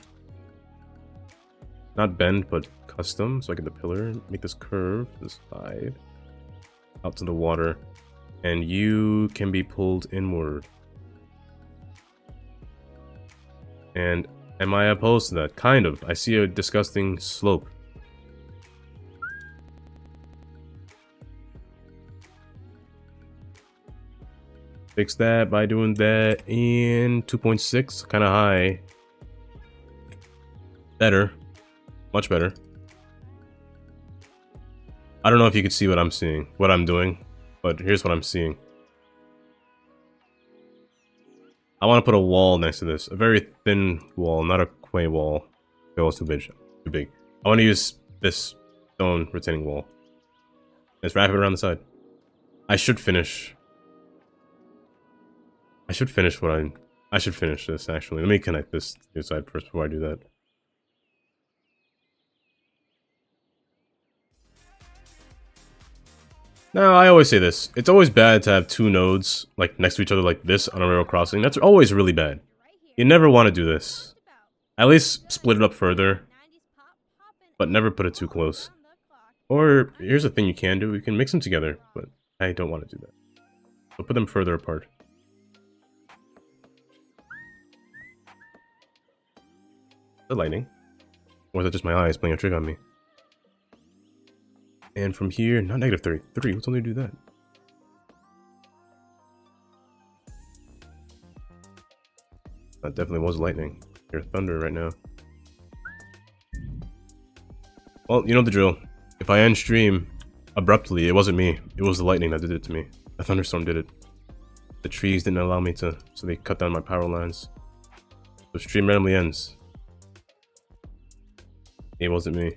Not bend, but custom. So I get the pillar, make this curve, this side, out to the water, and you can be pulled inward. And am I opposed to that? Kind of. I see a disgusting slope. Fix that by doing that in 2.6, kind of high. Better. Much better. I don't know if you can see what I'm seeing, what I'm doing, but here's what I'm seeing. I want to put a wall next to this. A very thin wall, not a quay wall. It was too big. Too big. I want to use this stone retaining wall. Let's wrap it around the side. I should finish. I should finish this, actually. Let me connect this to the side first before I do that. Now, I always say this. It's always bad to have two nodes, like, next to each other like this on a railroad crossing. That's always really bad. You never want to do this. At least split it up further, but never put it too close. Or, here's a thing you can do. You can mix them together, but I don't want to do that. So put them further apart. The lightning. Or is that just my eyes playing a trick on me? And from here, not negative 33. What's only do that? That definitely was lightning. You're thunder right now. Well, you know the drill. If I end stream abruptly, it wasn't me. It was the lightning that did it to me. The thunderstorm did it. The trees didn't allow me to, so they cut down my power lines. So stream randomly ends. It wasn't me.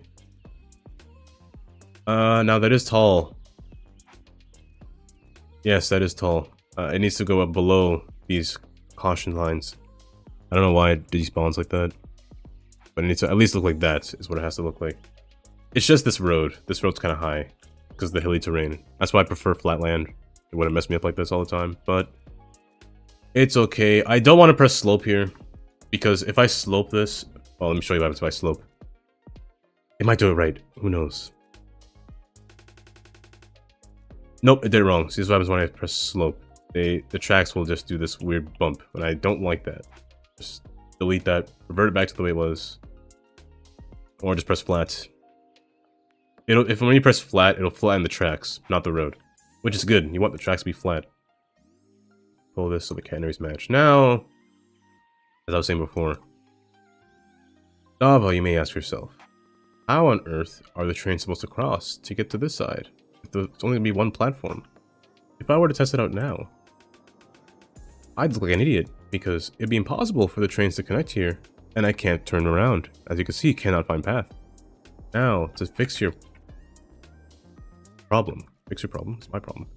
Now that is tall. Yes, that is tall. It needs to go up below these caution lines. I don't know why it despawns like that. But it needs to at least look like that, is what it has to look like. It's just this road. This road's kind of high, because of the hilly terrain. That's why I prefer flat land. It wouldn't mess me up like this all the time, but it's okay. I don't want to press slope here, because if I slope this... Well, let me show you what happens if I slope. It might do it right. Who knows? Nope, it did it wrong. See, this is what happens when I press slope. The tracks will just do this weird bump, and I don't like that. Just delete that, revert it back to the way it was. Or just press flat. When you press flat, it'll flatten the tracks, not the road. Which is good. You want the tracks to be flat. Pull this so the canaries match. Now, as I was saying before, Dava, you may ask yourself, how on earth are the trains supposed to cross to get to this side? If there's only going to be one platform. If I were to test it out now, I'd look like an idiot, because it'd be impossible for the trains to connect here, and I can't turn around. As you can see, cannot find path. Now, to fix your problem. Fix your problem. It's my problem.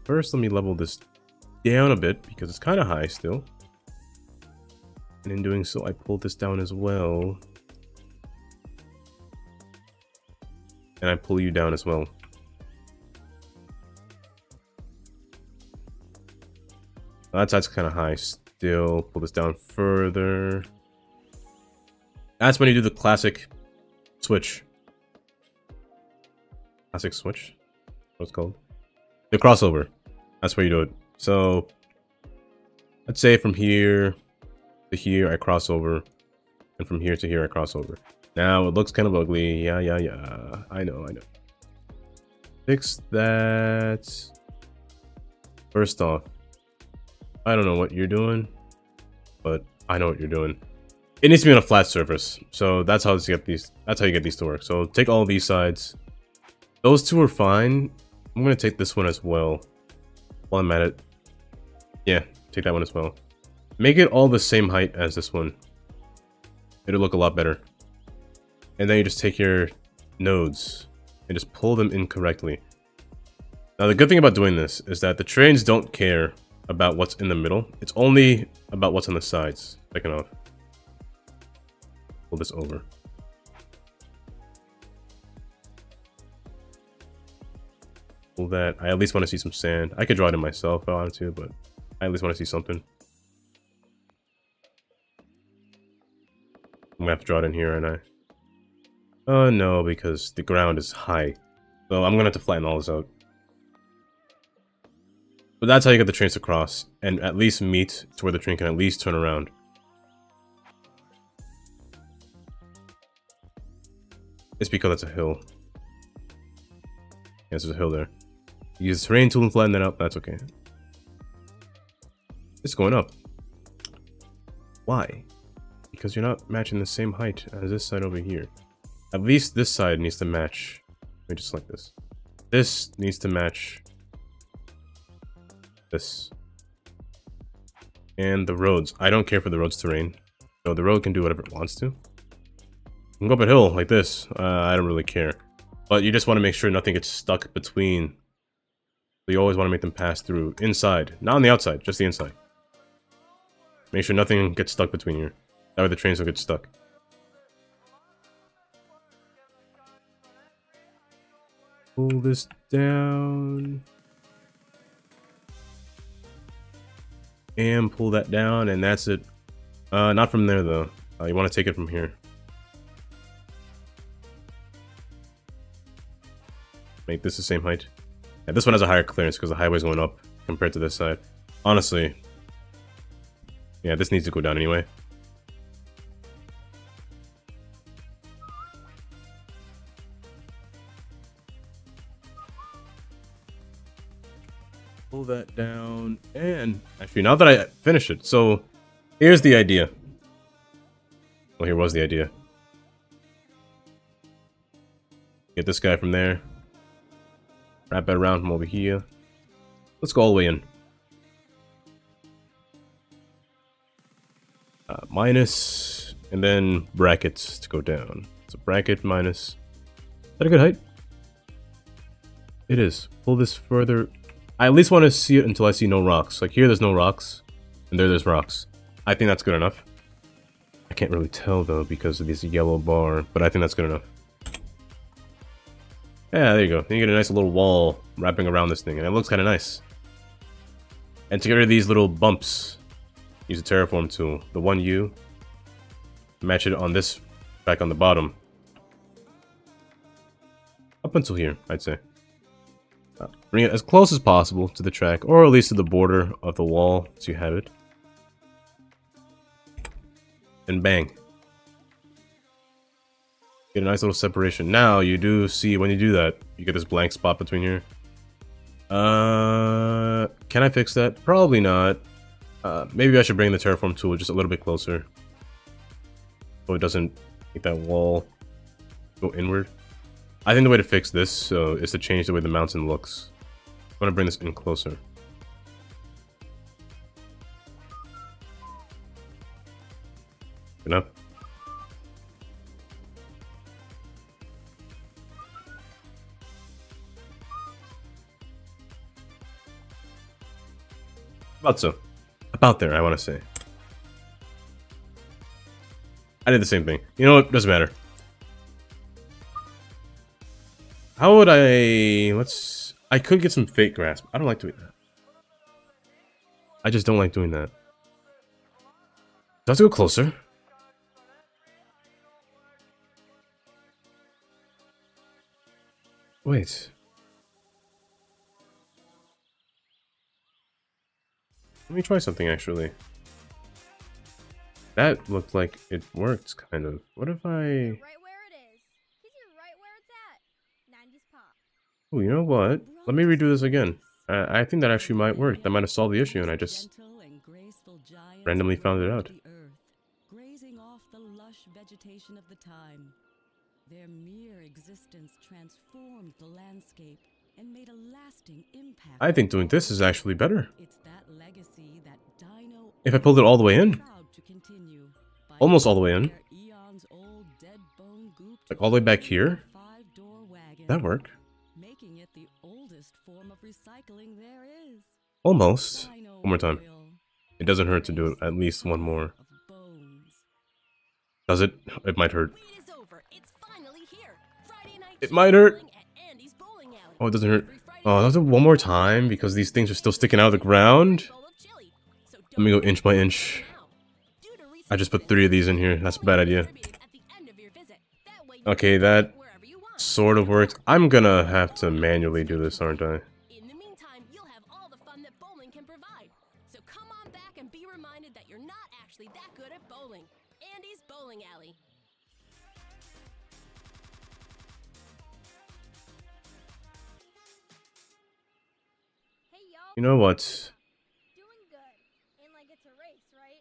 First, let me level this down a bit, because it's kind of high still. And in doing so, I pull this down as well. And I pull you down as well. That side's kind of high still. Pull this down further. That's when you do the classic switch. Classic switch? What's it called? The crossover. That's where you do it. So, let's say from here to here I cross over. And from here to here I cross over. Now, it looks kind of ugly. Yeah. I know. Fix that. First off, I don't know what you're doing, but I know what you're doing. It needs to be on a flat surface, so that's how you get these. That's how you get these to work. So take all these sides. Those two are fine. I'm gonna take this one as well. While I'm at it, yeah, take that one as well. Make it all the same height as this one. It'll look a lot better. And then you just take your nodes and just pull them in correctly. Now the good thing about doing this is that the trains don't care about what's in the middle. It's only about what's on the sides. Second off. Pull this over. Pull that. I at least want to see some sand. I could draw it in myself if I wanted to, but I at least want to see something. I'm gonna have to draw it in here, aren't I? Oh no, because the ground is high. So I'm gonna have to flatten all this out. But that's how you get the trains to cross, and at least meet to where the train can at least turn around. It's because it's a hill. Yes, there's a hill there. Use the terrain tool and flatten that out, that's okay. It's going up. Why? Because you're not matching the same height as this side over here. At least this side needs to match. Let me just like this. This needs to match this. And the roads. I don't care for the road's terrain. So the road can do whatever it wants to. You can go up a hill like this. I don't really care. But you just want to make sure nothing gets stuck between. So you always want to make them pass through inside. Not on the outside, just the inside. Make sure nothing gets stuck between here. That way the trains will get stuck. Pull this down. And pull that down, and that's it. Not from there, though. You want to take it from here. Make this the same height. Yeah, this one has a higher clearance because the highway's going up compared to this side. Honestly. Yeah, this needs to go down anyway. Pull that down, and actually now that I finished it, so here's the idea. Well, here was the idea. Get this guy from there. Wrap it around from over here. Let's go all the way in. Minus, and then brackets to go down. So bracket minus. Is that a good height? It is. Pull this further. I at least want to see it until I see no rocks. Like here, there's no rocks, and there's rocks. I think that's good enough. I can't really tell though because of this yellow bar, but I think that's good enough. Yeah, there you go. Then you get a nice little wall wrapping around this thing, and it looks kind of nice. And to get rid of these little bumps, use a terraform tool. The 1U. Match it on this back on the bottom. Up until here, I'd say. Bring it as close as possible to the track, or at least to the border of the wall, so you have it. And bang. Get a nice little separation. Now, you do see, when you do that, you get this blank spot between here. Can I fix that? Probably not. Maybe I should bring the terraform tool just a little bit closer. So it doesn't make that wall go inward. I think the way to fix this is to change the way the mountain looks. I'm gonna bring this in closer. Good enough. About so. About there, I want to say. I did the same thing. You know what? Doesn't matter. How would I... Let's... I could get some fake grass. I don't like doing that. I just don't like doing that. Do I have to go closer? Wait. Let me try something, actually. That looked like it worked, kind of. What if I... Right where it is. He's right where it's at. 90s pop. Oh, you know what? Let me redo this again. I think that actually might work. That might have solved the issue, and I just randomly found it out. Grazing off the lush vegetation of the time. Their mere existence transformed the landscape and made a lasting impact. I think doing this is actually better. It's that legacy that Dino If I pulled it all the way in. proud to continue by Almost all the way in. their eons old dead bone goop Like all the way back here. five-door wagon, That work. making it the oldest form of recycling there is. Almost. Dino One more time. oil, It doesn't hurt to do it at least one more. of bones. Does it? It might hurt. Wait is over. It's finally here. Friday night It might hurt. bowling at Andy's bowling alley. Oh, it doesn't hurt. Every Friday Oh, I'll do it one more time because these things are still sticking out of the ground. bowl of chili. So Let me go don't inch by inch. now. Due to recent I just put events, 3 of these in here. That's a bad idea. contributed at the end of your visit. That way you Okay, can that go wherever you want. sort of worked. I'm gonna have to manually do this, aren't I? In the meantime, you'll have all the fun that bowling can provide. So come on back and be reminded that you're not actually that good at bowling. Andy's Bowling Alley. Hey y'all. You know what? Doing good. And like it's a race, right?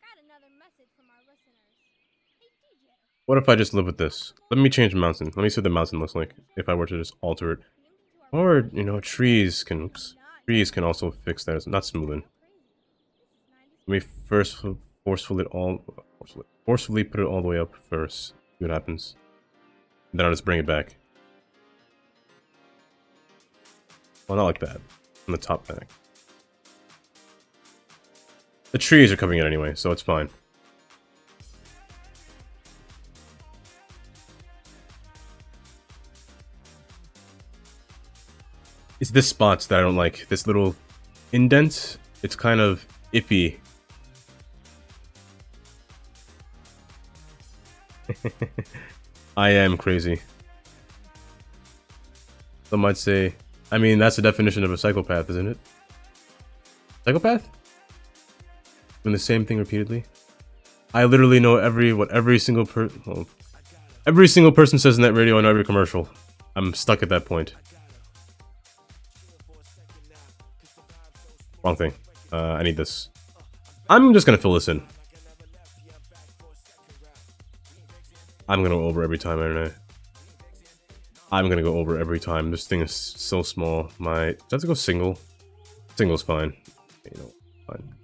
Got another message from our listeners. Hey DJ. What if I just live with this? Let me change the mountain. Let me see what the mountain looks like if I were to just alter it. Or, you know, trees can... Oops. Trees can also fix that. It's not smoothing. Let me first forcefully put it all the way up first. See what happens. Then I'll just bring it back. Well, not like that. From the top back. The trees are covering it anyway, so it's fine. It's this spot that I don't like. This little indent. It's kind of iffy. I am crazy. Some might say... I mean, that's the definition of a psychopath, isn't it? Psychopath? Doing the same thing repeatedly? I literally know every single person says in that radio and every commercial. I'm stuck at that point. Wrong thing. I need this. I'm just gonna fill this in. I'm gonna go over every time, aren't I? I'm gonna go over every time. This thing is so small. Do I have to go single? Single's fine. You know, fine.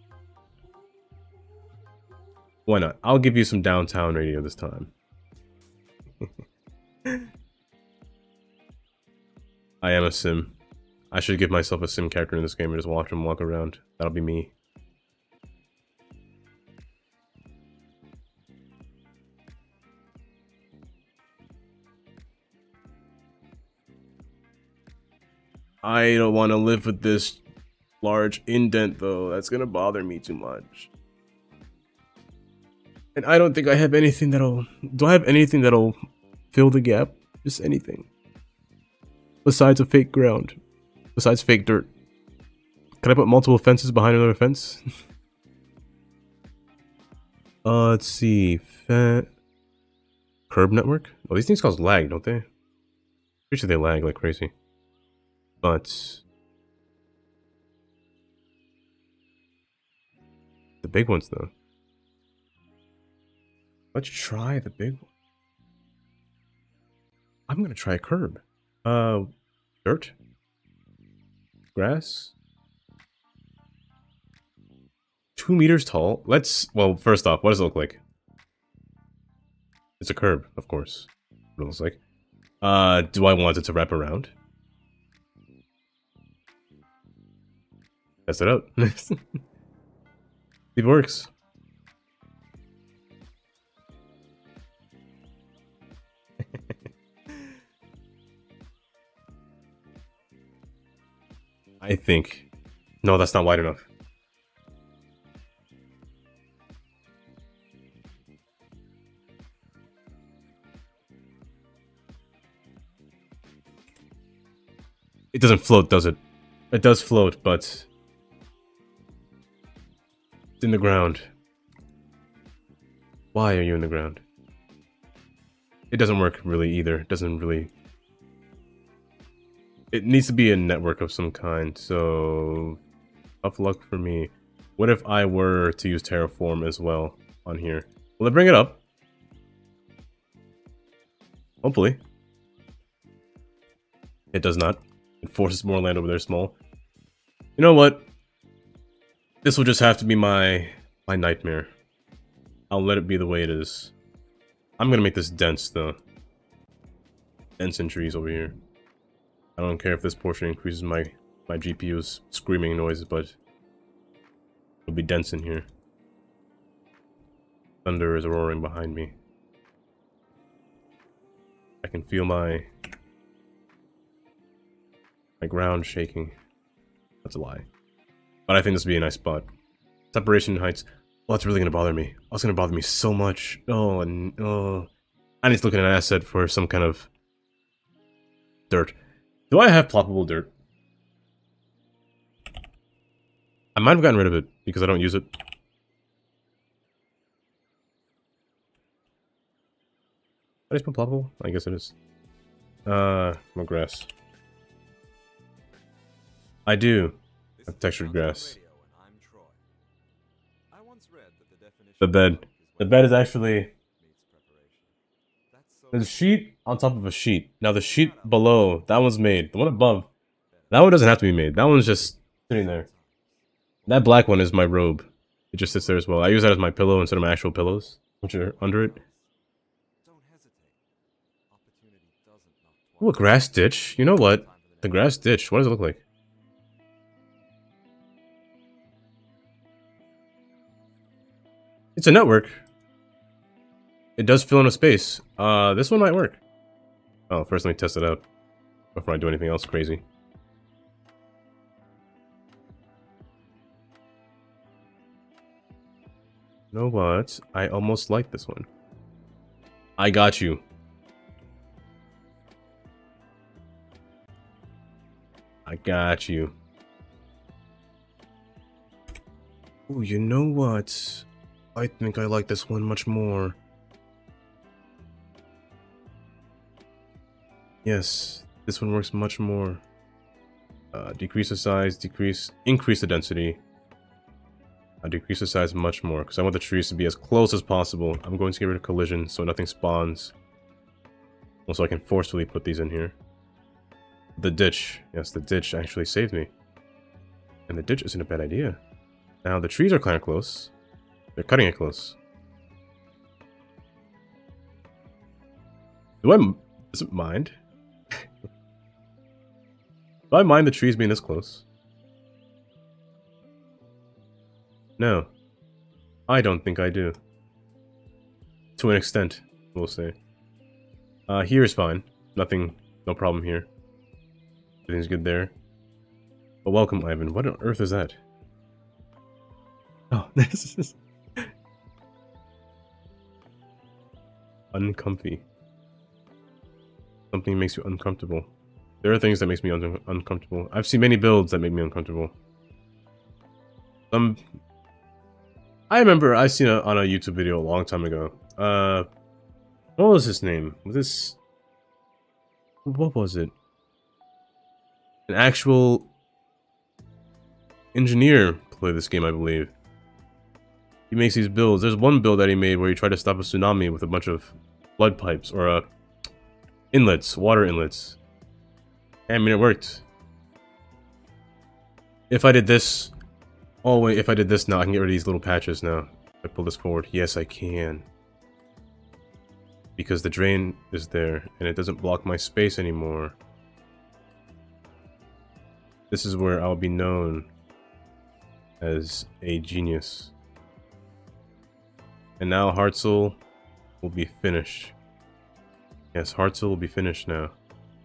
Why not? I'll give you some downtown radio this time. I am a sim. I should give myself a sim character in this game and just watch him walk around. That'll be me. I don't want to live with this large indent though. That's gonna bother me too much. And I don't think I have anything that'll... Do I have anything that'll fill the gap? Just anything. Besides a fake ground. Besides fake dirt. Can I put multiple fences behind another fence? Let's see. Curb network? Oh, these things cause lag, don't they? Pretty sure they lag like crazy. But... the big ones, though. Let's try the big one. I'm gonna try a curb. Dirt? Grass? 2 meters tall? Well, first off, what does it look like? It's a curb, of course. What it looks like. Do I want it to wrap around? Test it out. See if it works. I think... No, that's not wide enough. It doesn't float, does it? It does float, but... it's in the ground. Why are you in the ground? It doesn't work really either. It doesn't really... It needs to be a network of some kind, so tough luck for me. What if I were to use terraform as well on here? Will it bring it up? Hopefully. It does not. It forces more land over there small. You know what? This will just have to be my nightmare. I'll let it be the way it is. I'm gonna make this dense though. Dense in trees over here. I don't care if this portion increases my GPU's screaming noise, but it'll be dense in here. Thunder is roaring behind me. I can feel my ground shaking. That's a lie. But I think this would be a nice spot. Separation heights. Well, that's really gonna bother me. Oh, it's gonna bother me so much. Oh, and oh. I need to look at an asset for some kind of dirt. Do I have ploppable dirt? I might have gotten rid of it because I don't use it. Is it ploppable? I guess it is. More grass. I do have textured grass. The bed. The bed is actually... There's a sheet on top of a sheet. Now the sheet below, that one's made. The one above, that one doesn't have to be made. That one's just sitting there. That black one is my robe. It just sits there as well. I use that as my pillow instead of my actual pillows, which are under it. Ooh, a grass ditch. You know what? The grass ditch. What does it look like? It's a network. It does fill in a space. This one might work. Oh, first let me test it out before I do anything else crazy. You know what? I almost like this one. I got you. I got you. Oh, you know what? I think I like this one much more. Yes, this one works much more. Decrease the size, increase the density. Decrease the size much more, because I want the trees to be as close as possible. I'm going to get rid of collision, so nothing spawns. Also, I can forcefully put these in here. The ditch. Yes, the ditch actually saved me. And the ditch isn't a bad idea. Now, the trees are kind of close. They're cutting it close. Does it mind? Do I mind the trees being this close? No. I don't think I do. To an extent, we'll say. Here is fine. Nothing, no problem here. Everything's good there. But welcome, Ivan. What on earth is that? Oh, this is... uncomfy. Something makes you uncomfortable. There are things that makes me uncomfortable. I've seen many builds that make me uncomfortable. I remember I seen on a YouTube video a long time ago. What was his name? What was it? An actual engineer played this game, I believe. He makes these builds. There's one build that he made where he tried to stop a tsunami with a bunch of flood pipes or inlets, water inlets. I mean, it worked. If I did this... Oh wait, if I did this now, I can get rid of these little patches now. If I pull this forward. Yes, I can. Because the drain is there, and it doesn't block my space anymore. This is where I'll be known as a genius. And now Hartzell will be finished. Yes, Hartzell will be finished now.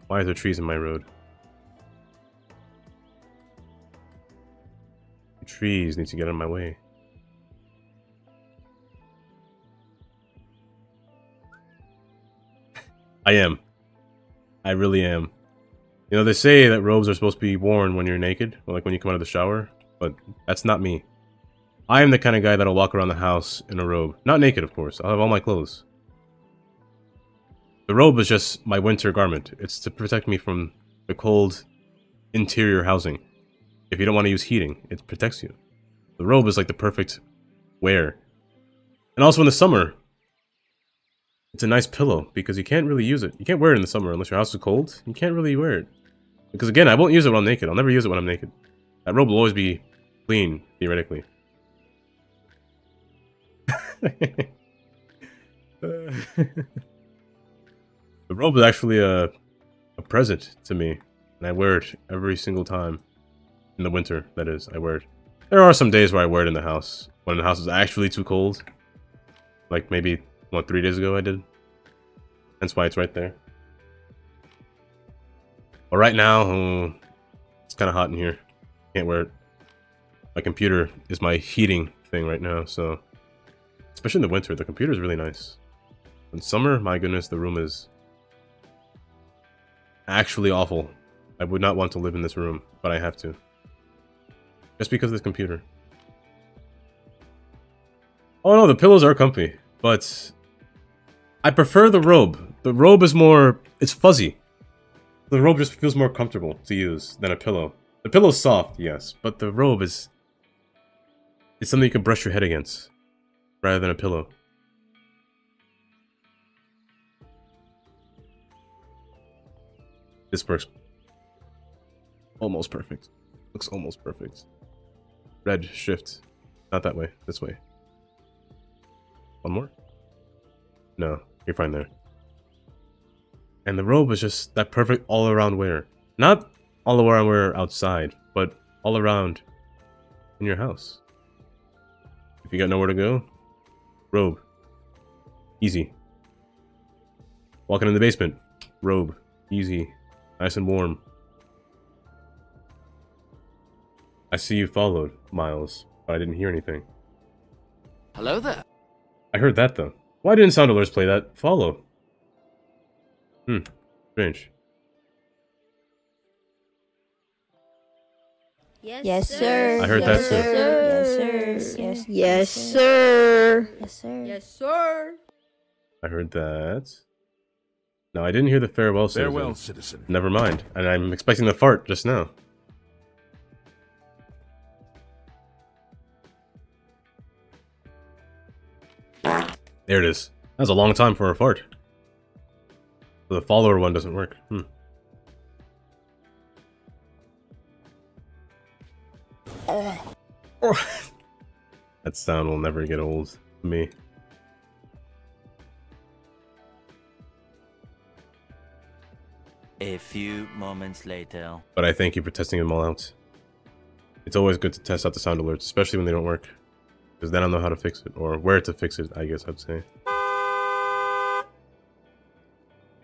Why are there trees in my road? The trees need to get out of my way. I am. I really am. You know, they say that robes are supposed to be worn when you're naked, or like when you come out of the shower, but that's not me. I am the kind of guy that'll walk around the house in a robe. Not naked, of course. I'll have all my clothes. The robe is just my winter garment. It's to protect me from the cold interior housing. If you don't want to use heating, it protects you. The robe is like the perfect wear. And also in the summer, it's a nice pillow because you can't really use it. You can't wear it in the summer unless your house is cold. You can't really wear it. Because again, I won't use it when I'm naked. I'll never use it when I'm naked. That robe will always be clean, theoretically. The robe is actually a present to me. And I wear it every single time. In the winter, that is, I wear it. There are some days where I wear it in the house. When the house is actually too cold. Like maybe, what, 3 days ago I did? That's why it's right there. But right now, it's kind of hot in here. Can't wear it. My computer is my heating thing right now, so... Especially in the winter, the computer is really nice. In summer, my goodness, the room is... actually awful. I would not want to live in this room, but I have to. Just because of this computer. Oh no, the pillows are comfy, but... I prefer the robe. The robe is more... it's fuzzy. The robe just feels more comfortable to use than a pillow. The pillow's soft, yes, but the robe is... it's something you can brush your head against, rather than a pillow. This works almost perfect. Looks almost perfect. Red, shift. Not that way, this way. One more? No, you're fine there. And the robe is just that perfect all-around wear. Not all-around wear outside, but all around in your house. If you got nowhere to go, robe. Easy. Walking in the basement, robe. Easy. Nice and warm. I see you followed, Miles, but I didn't hear anything. Hello there. I heard that, though. Why didn't sound alerts play that? Follow. Strange. Yes, sir. I heard that too. Yes, sir. Yes, sir. I heard that. No, I didn't hear the farewell citizen. Farewell, citizen. Never mind. And I'm expecting the fart just now. There it is. That was a long time for a fart. So the follower one doesn't work. That sound will never get old to me. A few moments later. But I thank you for testing them all out. It's always good to test out the sound alerts, especially when they don't work. Because then I'll know how to fix it, or where to fix it, I guess I'd say.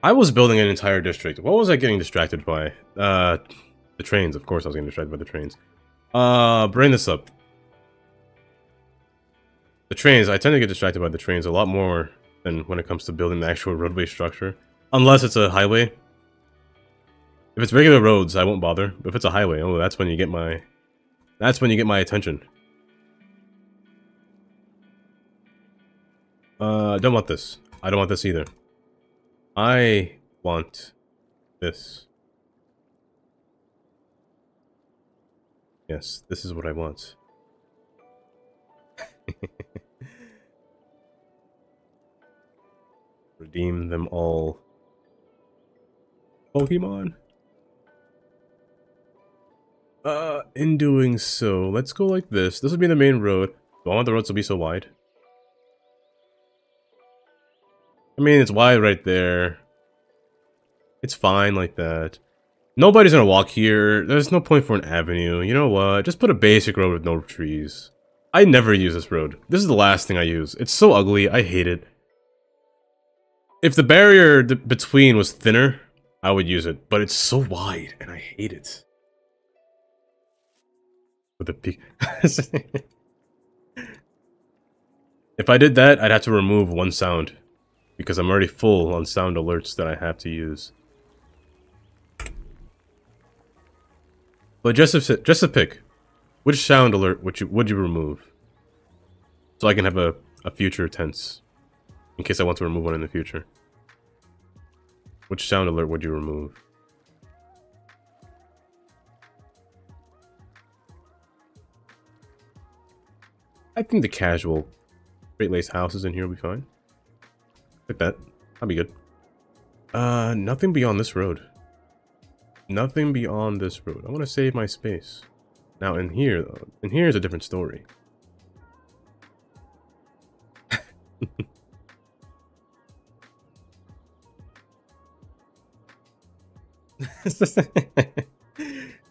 I was building an entire district. What was I getting distracted by? The trains, of course I was getting distracted by the trains. Bring this up. The trains, I tend to get distracted by the trains a lot more than when it comes to building the actual roadway structure. Unless it's a highway. If it's regular roads, I won't bother. But if it's a highway, oh, that's when you get my... that's when you get my attention. I don't want this. I don't want this either. I want this. Yes, this is what I want. Redeem them all. Pokemon. In doing so, let's go like this. This would be the main road. Do I want the roads to be so wide? I mean, it's wide right there. It's fine like that. Nobody's gonna walk here. There's no point for an avenue. You know what? Just put a basic road with no trees. I never use this road. This is the last thing I use. It's so ugly. I hate it. If the barrier between was thinner, I would use it. But it's so wide, and I hate it. With a peak. If I did that, I'd have to remove one sound. Because I'm already full on sound alerts that I have to use. But just a pick. Which sound alert would you remove? So I can have a future tense. In case I want to remove one in the future. Which sound alert would you remove? I think the casual straight lace houses in here will be fine. Like that. That'll be good. Nothing beyond this road. Nothing beyond this road. I want to save my space. Now in here, though, in here is a different story.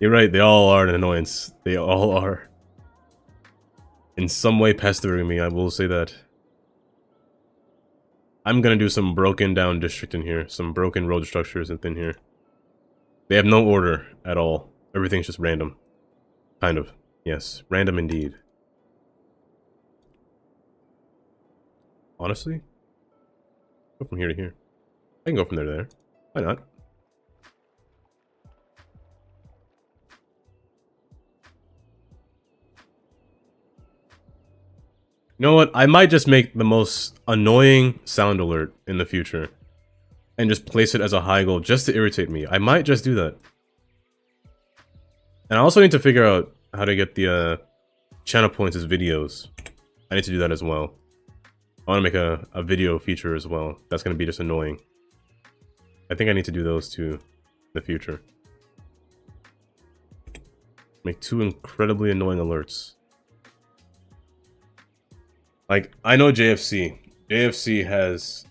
You're right, they all are an annoyance. They all are. In some way pestering me, I will say that. I'm gonna do some broken down district in here. Some broken road structures in here. They have no order at all. Everything's just random. Kind of. Yes, random indeed. Honestly? Go from here to here. I can go from there to there. Why not? You know what? I might just make the most annoying sound alert in the future. And just place it as a high goal just to irritate me. I might just do that. And I also need to figure out how to get the channel points as videos. I need to do that as well. I want to make a video feature as well. That's going to be just annoying. I think I need to do those too in the future. Make 2 incredibly annoying alerts. Like, I know JFC. JFC has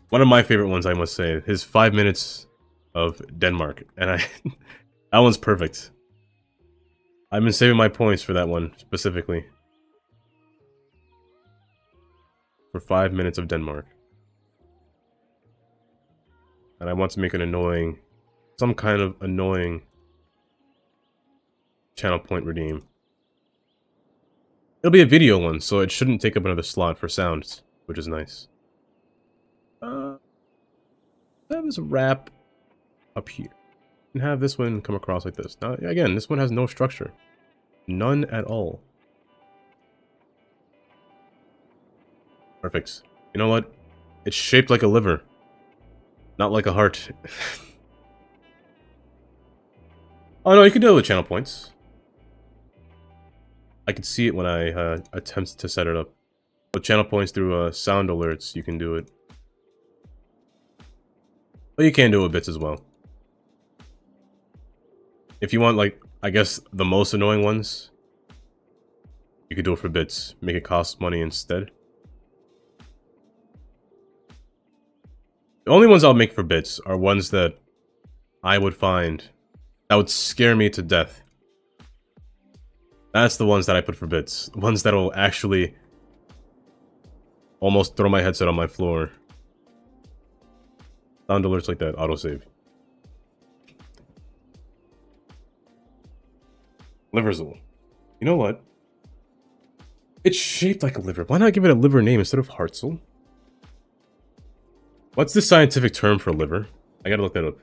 one of my favorite ones, I must say. His 5 minutes of Denmark. And that one's perfect. I've been saving my points for that one, specifically. For 5 minutes of Denmark. And I want to make an annoying... some kind of annoying... channel point redeem. It'll be a video one, so it shouldn't take up another slot for sounds, which is nice. That was a wrap up here. And have this one come across like this. Now, again, this one has no structure. None at all. Perfect. You know what? It's shaped like a liver. Not like a heart. Oh no, you can do it with channel points. I can see it when I attempt to set it up. With channel points through sound alerts, you can do it. But you can do it with bits as well. If you want, like, I guess the most annoying ones, you could do it for bits. Make it cost money instead. The only ones I'll make for bits are ones that I would find that would scare me to death. That's the ones that I put for bits. The ones that'll actually almost throw my headset on my floor. Sound alerts like that, autosave. Liverzul. You know what? It's shaped like a liver. Why not give it a liver name instead of Hartzell? What's the scientific term for liver? I gotta look that up.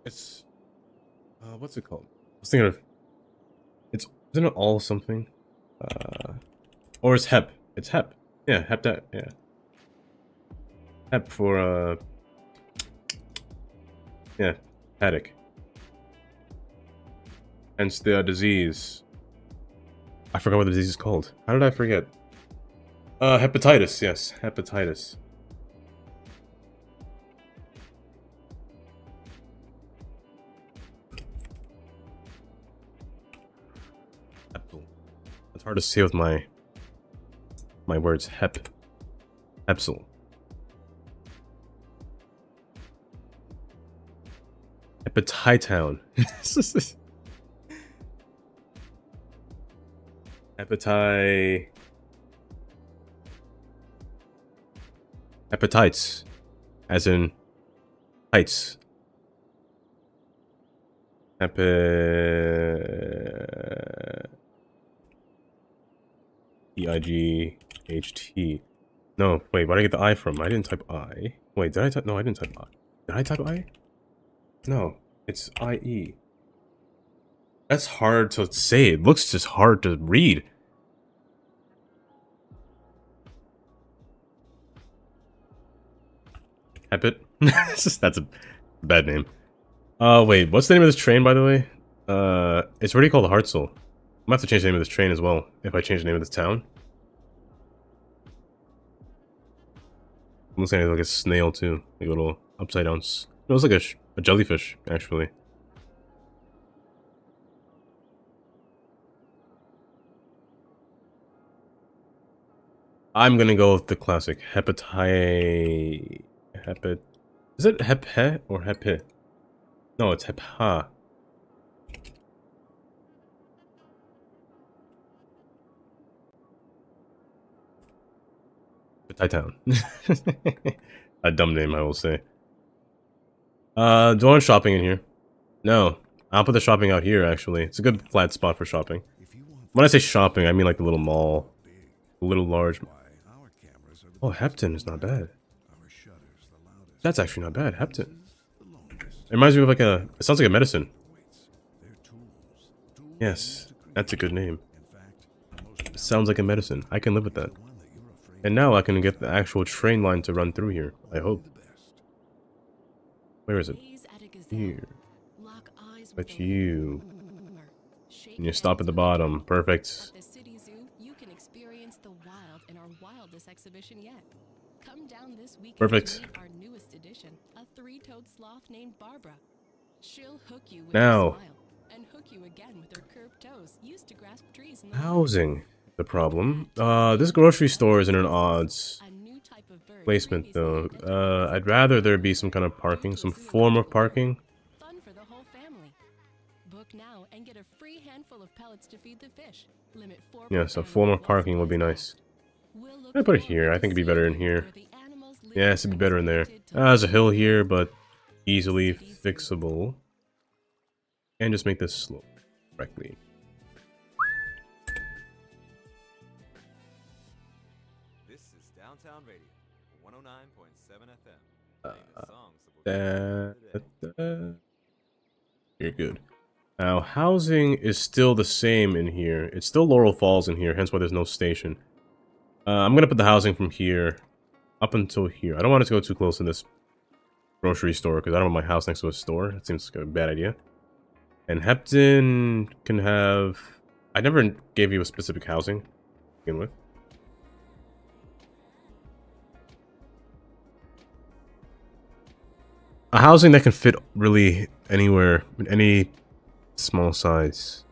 It's... what's it called? I was thinking of... Isn't it all something? Or it's Hep. It's Hep. Yeah, Hep that, yeah. Hep for, yeah, headache. Hence the disease. I forgot what the disease is called. How did I forget? Hepatitis, yes. Hepatitis. It's hard to say with my words. Hepsil. Hepatitown. Hepatites. As in heights. E-I-G-H-T. No, wait, where did I get the I from? I didn't type I. Wait, did I type? No, I didn't type I. Did I type I? No, it's I-E. That's hard to say. It looks just hard to read. Hepit? That's a bad name. Wait, what's the name of this train, by the way? It's already called Hartzell. I'm gonna have to change the name of this train as well, if I change the name of this town. Looks like a snail, too. Like a little upside down... No, it's like a jellyfish, actually. I'm gonna go with the classic Hepati... Hepit... Is it Hephe or Hepe? No, it's Hepha. Town. A dumb name, I will say. Do I want shopping in here? No. I'll put the shopping out here, actually. It's a good flat spot for shopping. When I say shopping, I mean like the little mall. The little large... Oh, Hepton is not bad. That's actually not bad, Hepton. It reminds me of like a... It sounds like a medicine. Yes, that's a good name. It sounds like a medicine. I can live with that. And now I can get the actual train line to run through here, I hope. Where is it? Here. But you... And you stop at the bottom. Perfect. At the City Zoo, you can experience the wild in our wildest exhibition yet. Come down this weekend Perfect. to meet our newest addition, a three-toed sloth named Barbara. She'll hook you with Now. her smile and hook you again with her curved toes used to grasp trees in the Housing. The problem. This grocery store is in an odds A new type of bird placement, though. previously identified I'd rather there be some kind of parking, some form of parking. Fun for the whole family. Book now and get a free handful of pellets to feed the fish. Limit 4 per Yes, a family form of while parking would be supplies nice. last. We'll look I put it forward here. I to think it'd be better in seeing you here. where the animals live Yes, it'd be better in there. unexpected to There's a hill here, but easily fixable. And just make this slope correctly. This is Downtown Radio, 109.7 FM. Famous songs that will be today. You're good. Now, housing is still the same in here. It's still Laurel Falls in here, hence why there's no station. I'm gonna put the housing from here up until here. I don't want it to go too close to this grocery store, because I don't want my house next to a store. That seems like a bad idea. And Hepton can have... I never gave you a specific housing to begin with. A housing that can fit really anywhere, in any small size.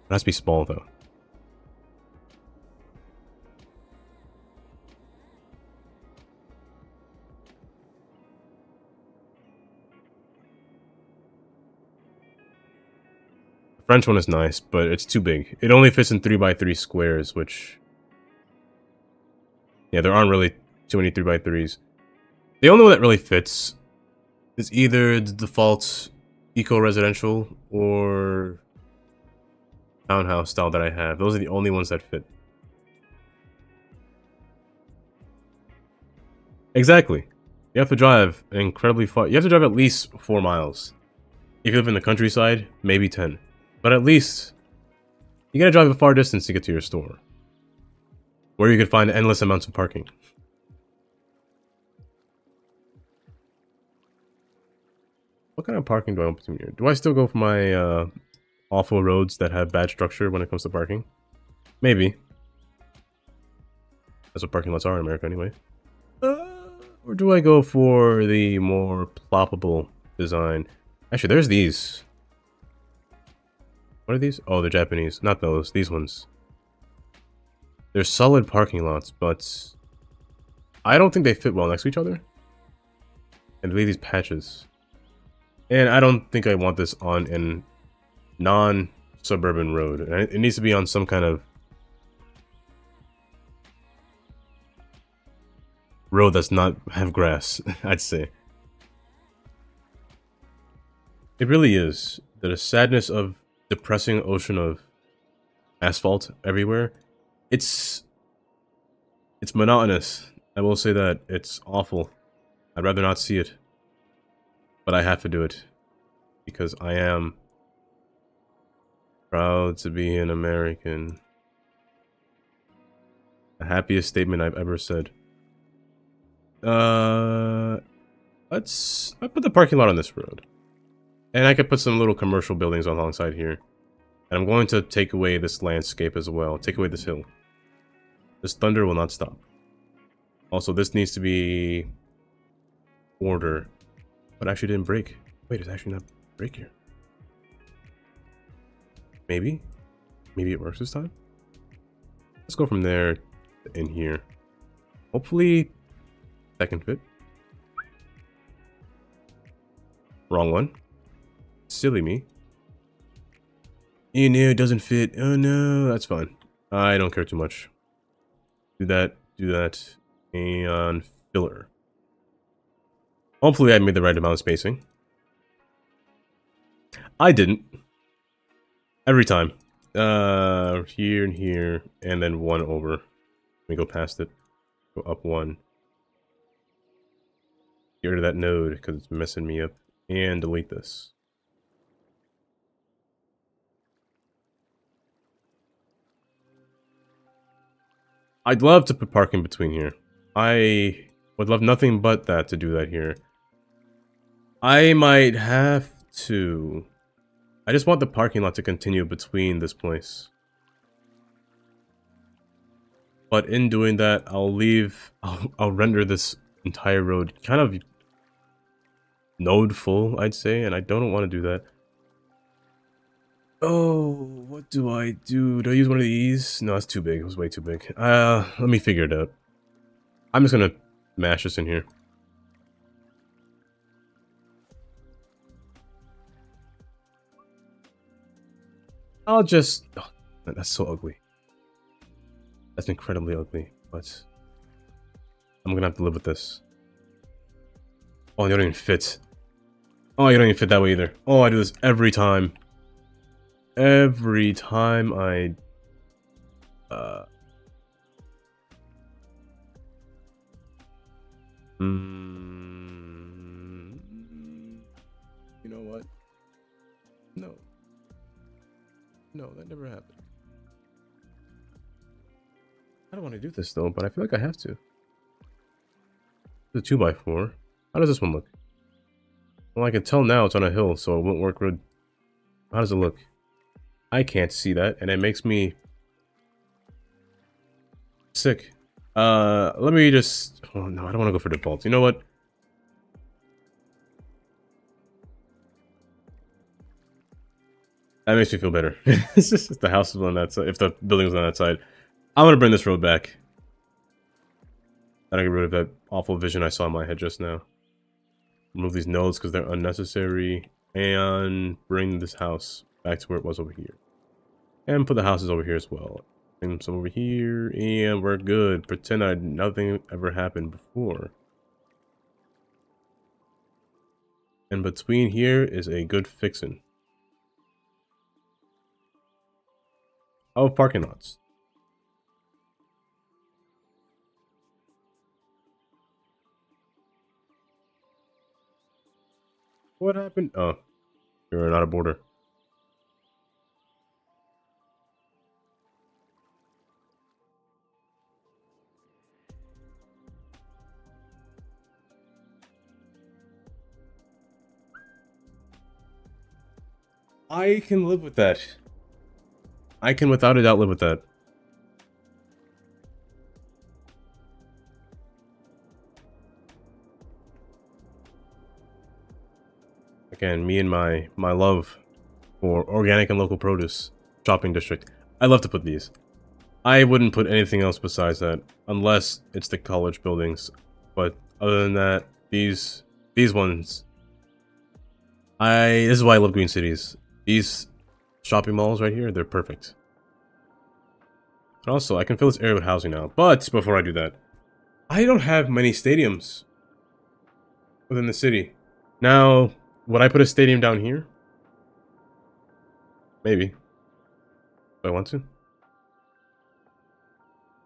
It has to be small, though. The French one is nice, but it's too big. It only fits in 3x3 squares, which... Yeah, there aren't really too many 3x3s. The only one that really fits is either the default eco-residential or townhouse style that I have. Those are the only ones that fit. Exactly. You have to drive incredibly far. You have to drive at least 4 miles. If you live in the countryside, maybe 10. But at least, you gotta drive a far distance to get to your store, where you could find endless amounts of parking. What kind of parking do I want between here? Do I still go for my awful roads that have bad structure when it comes to parking? Maybe. That's what parking lots are in America anyway. Or do I go for the more ploppable design? Actually, there's these. What are these? Oh, they're Japanese. Not those. These ones. They're solid parking lots, but I don't think they fit well next to each other. And leave these patches. And I don't think I want this on a non-suburban road. It needs to be on some kind of road that's not have grass, I'd say. It really is. The sadness of depressing ocean of asphalt everywhere. It's monotonous. I will say that. It's awful. I'd rather not see it. But I have to do it. Because I am proud to be an American. The happiest statement I've ever said. I put the parking lot on this road. And I could put some little commercial buildings alongside here. And I'm going to take away this landscape as well. Take away this hill. This thunder will not stop. Also, this needs to be order. But actually didn't break. Wait, it's actually not break here. Maybe? Maybe it works this time? Let's go from there to in here. Hopefully that can fit. Wrong one. Silly me. You know, it doesn't fit. Oh no, that's fine. I don't care too much. Do that, and filler. Hopefully I made the right amount of spacing. I didn't. Every time. Here and here, and then one over. Let me go past it. Go up one. Get rid of that node, because it's messing me up. And delete this. I'd love to put parking between here. I would love nothing but that to do that here. I might have to. I just want the parking lot to continue between this place. But in doing that, I'll render this entire road kind of node full, I'd say, and I don't want to do that. Oh, what do I do? Do I use one of these? No, it's too big. It was way too big. Let me figure it out. I'm just gonna mash this in here. I'll just... Oh, that's so ugly. That's incredibly ugly, but... I'm gonna have to live with this. Oh, you don't even fit. Oh, you don't even fit that way either. Oh, I do this every time. Every time I... You know what? No. No, that never happened. I don't want to do this though, but I feel like I have to. It's a 2x4. How does this one look? Well, I can tell now it's on a hill, so it won't work good. How does it look? I can't see that, and it makes me sick. Let me just... Oh no, I don't want to go for default. You know what? That makes me feel better. It's just if the house is on that side, if the building is on that side. I'm gonna bring this road back. And I get rid of that awful vision I saw in my head just now. Remove these nodes because they're unnecessary. And bring this house back to where it was over here. And put the houses over here as well. Bring some over here, and we're good. Pretend nothing ever happened before. And between here is a good fixin'. Of parking lots. What happened? Oh, you're not a border. I can live with that. I can without a doubt live with that. Again, me and my love for organic and local produce shopping district. I love to put these. I wouldn't put anything else besides that, unless it's the college buildings. But other than that, these ones. This is why I love green cities. These shopping malls right here, they're perfect. And also, I can fill this area with housing now. But before I do that, I don't have many stadiums within the city. Now, would I put a stadium down here? Maybe. Do I want to?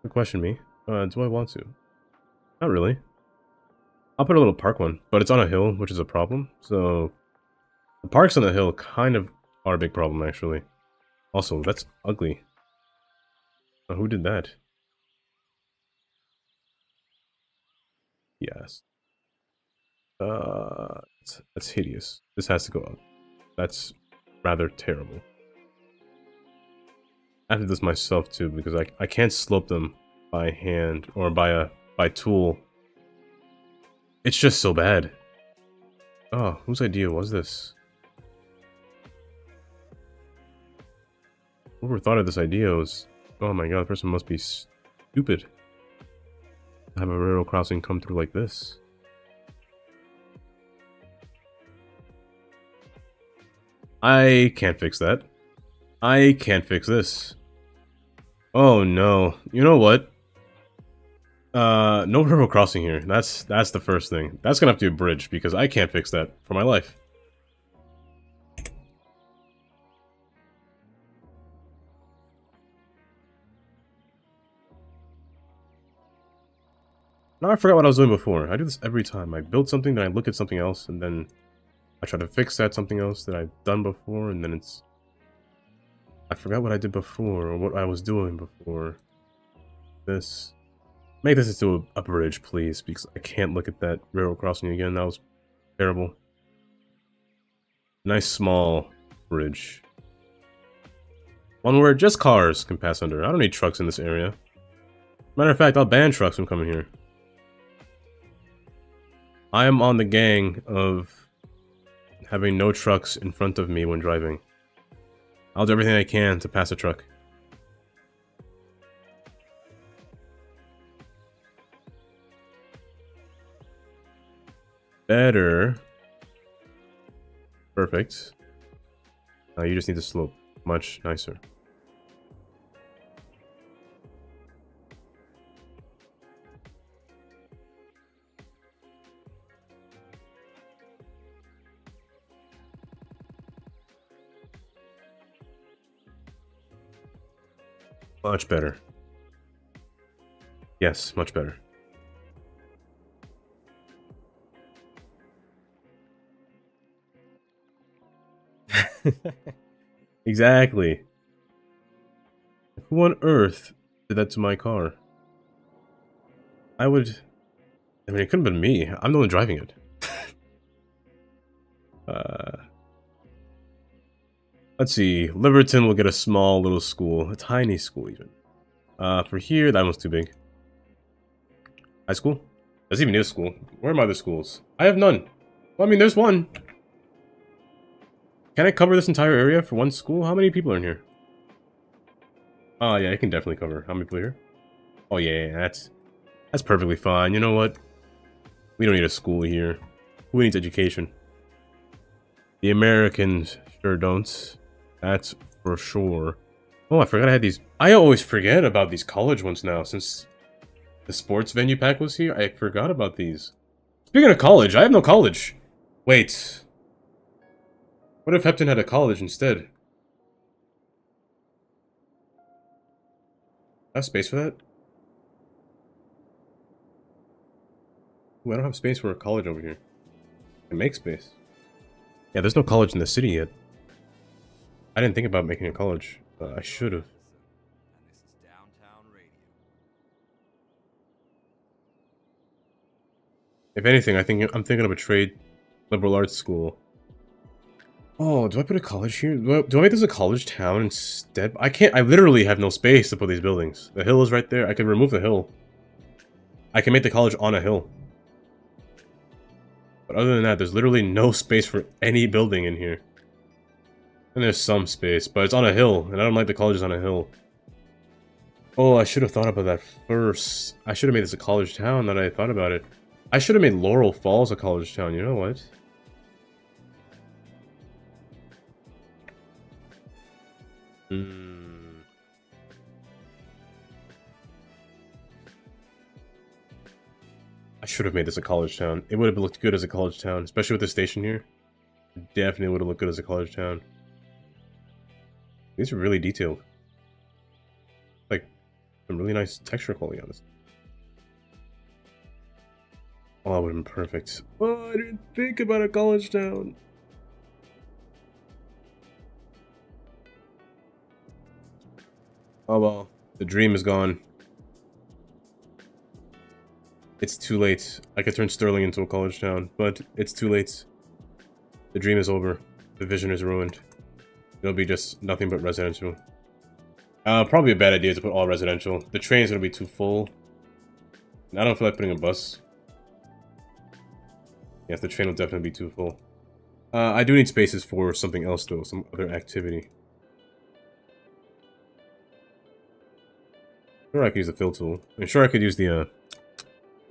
Don't question me. Do I want to? Not really. I'll put a little park one, but it's on a hill, which is a problem. So, the parks on the hill kind of are a big problem, actually. Also, that's ugly. Oh, who did that? Yes. That's hideous. This has to go up. That's rather terrible. I have to do this myself too, because I can't slope them by hand or by tool. It's just so bad. Oh, whose idea was this? Whoever thought of this idea was... Oh my god, the person must be stupid. To have a railroad crossing come through like this. I can't fix that. I can't fix this. Oh no. You know what? No railroad crossing here. That's the first thing. That's gonna have to be a bridge, because I can't fix that for my life. Now I forgot what I was doing before. I do this every time. I build something, then I look at something else, and then I try to fix that something else that I've done before, and then it's... I forgot what I did before, or what I was doing before. This... Make this into a bridge, please, because I can't look at that railroad crossing again. That was terrible. Nice small bridge. One where just cars can pass under. I don't need trucks in this area. Matter of fact, I'll ban trucks from coming here. I am on the gang of having no trucks in front of me when driving. I'll do everything I can to pass a truck. Better. Perfect. You just need to slope. Much nicer. Much better. Yes, much better. Exactly. Who on earth did that to my car? I mean, it couldn't have been me. I'm the one driving it. Let's see. Liberton will get a small little school. A tiny school, even. For here, that one's too big. High school? Does it even need a school? Where are my other schools? I have none. Well, I mean, there's one. Can I cover this entire area for one school? How many people are in here? Oh, yeah, I can definitely cover. How many people are here? Oh, yeah, that's perfectly fine. You know what? We don't need a school here. Who needs education? The Americans sure don't. That's for sure. Oh, I forgot I had these. I always forget about these college ones now, since the sports venue pack was here. I forgot about these. Speaking of college, I have no college. Wait. What if Hepton had a college instead? I have space for that? Ooh, I don't have space for a college over here. I can make space. Yeah, there's no college in the city yet. I didn't think about making a college. I should have. And this is Downtown Radio. If anything, I'm thinking of a trade liberal arts school. Oh, do I put a college here? Do I make this a college town instead? I can't. I literally have no space to put these buildings. The hill is right there. I can remove the hill. I can make the college on a hill. But other than that, there's literally no space for any building in here. And there's some space, but it's on a hill, and I don't like the colleges on a hill. Oh, I should have thought about that first. I should have made this a college town that I thought about it. I should have made Laurel Falls a college town, you know what? I should have made this a college town. It would have looked good as a college town, especially with the station here. It definitely would have looked good as a college town. These are really detailed. Like, some really nice texture quality on this. Oh, that would have been perfect. Oh, I didn't think about a college town. Oh well, the dream is gone. It's too late. I could turn Sterling into a college town, but it's too late. The dream is over. the vision is ruined. It'll be just nothing but residential. Probably a bad idea to put all residential. The train's gonna be too full. And I don't feel like putting a bus. Yes, the train will definitely be too full. I do need spaces for something else though, some other activity. Sure, I could use the fill tool. I'm sure I could use the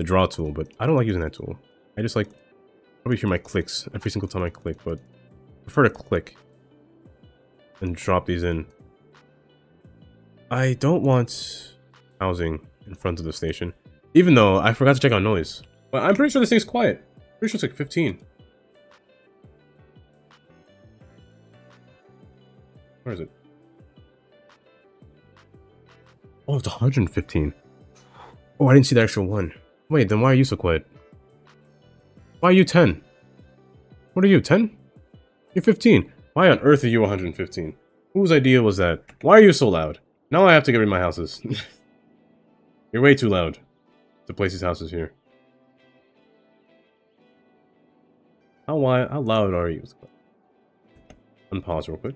draw tool, but I don't like using that tool. I just like probably hear my clicks every single time I click, but I prefer to click and drop these in. I don't want housing in front of the station, even though I forgot to check on noise. But I'm pretty sure this thing's quiet. Pretty sure it's like 15. Where is it? Oh, it's 115. Oh, I didn't see the actual one. Wait, then why are you so quiet? Why are you 10? What are you, 10? You're 15. Why on earth are you 115? Whose idea was that? Why are you so loud? Now I have to get rid of my houses. You're way too loud to place these houses here. How loud are you? Unpause real quick.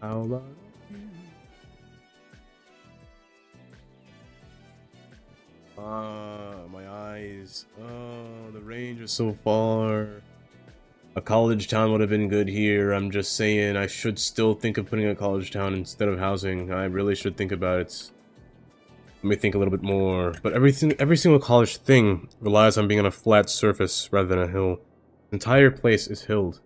How loud are you? My eyes. Oh, the range is so far. A college town would have been good here. I'm just saying I should still think of putting a college town instead of housing. I really should think about it. Let me think a little bit more. But every single college thing relies on being on a flat surface rather than a hill. The entire place is hilled.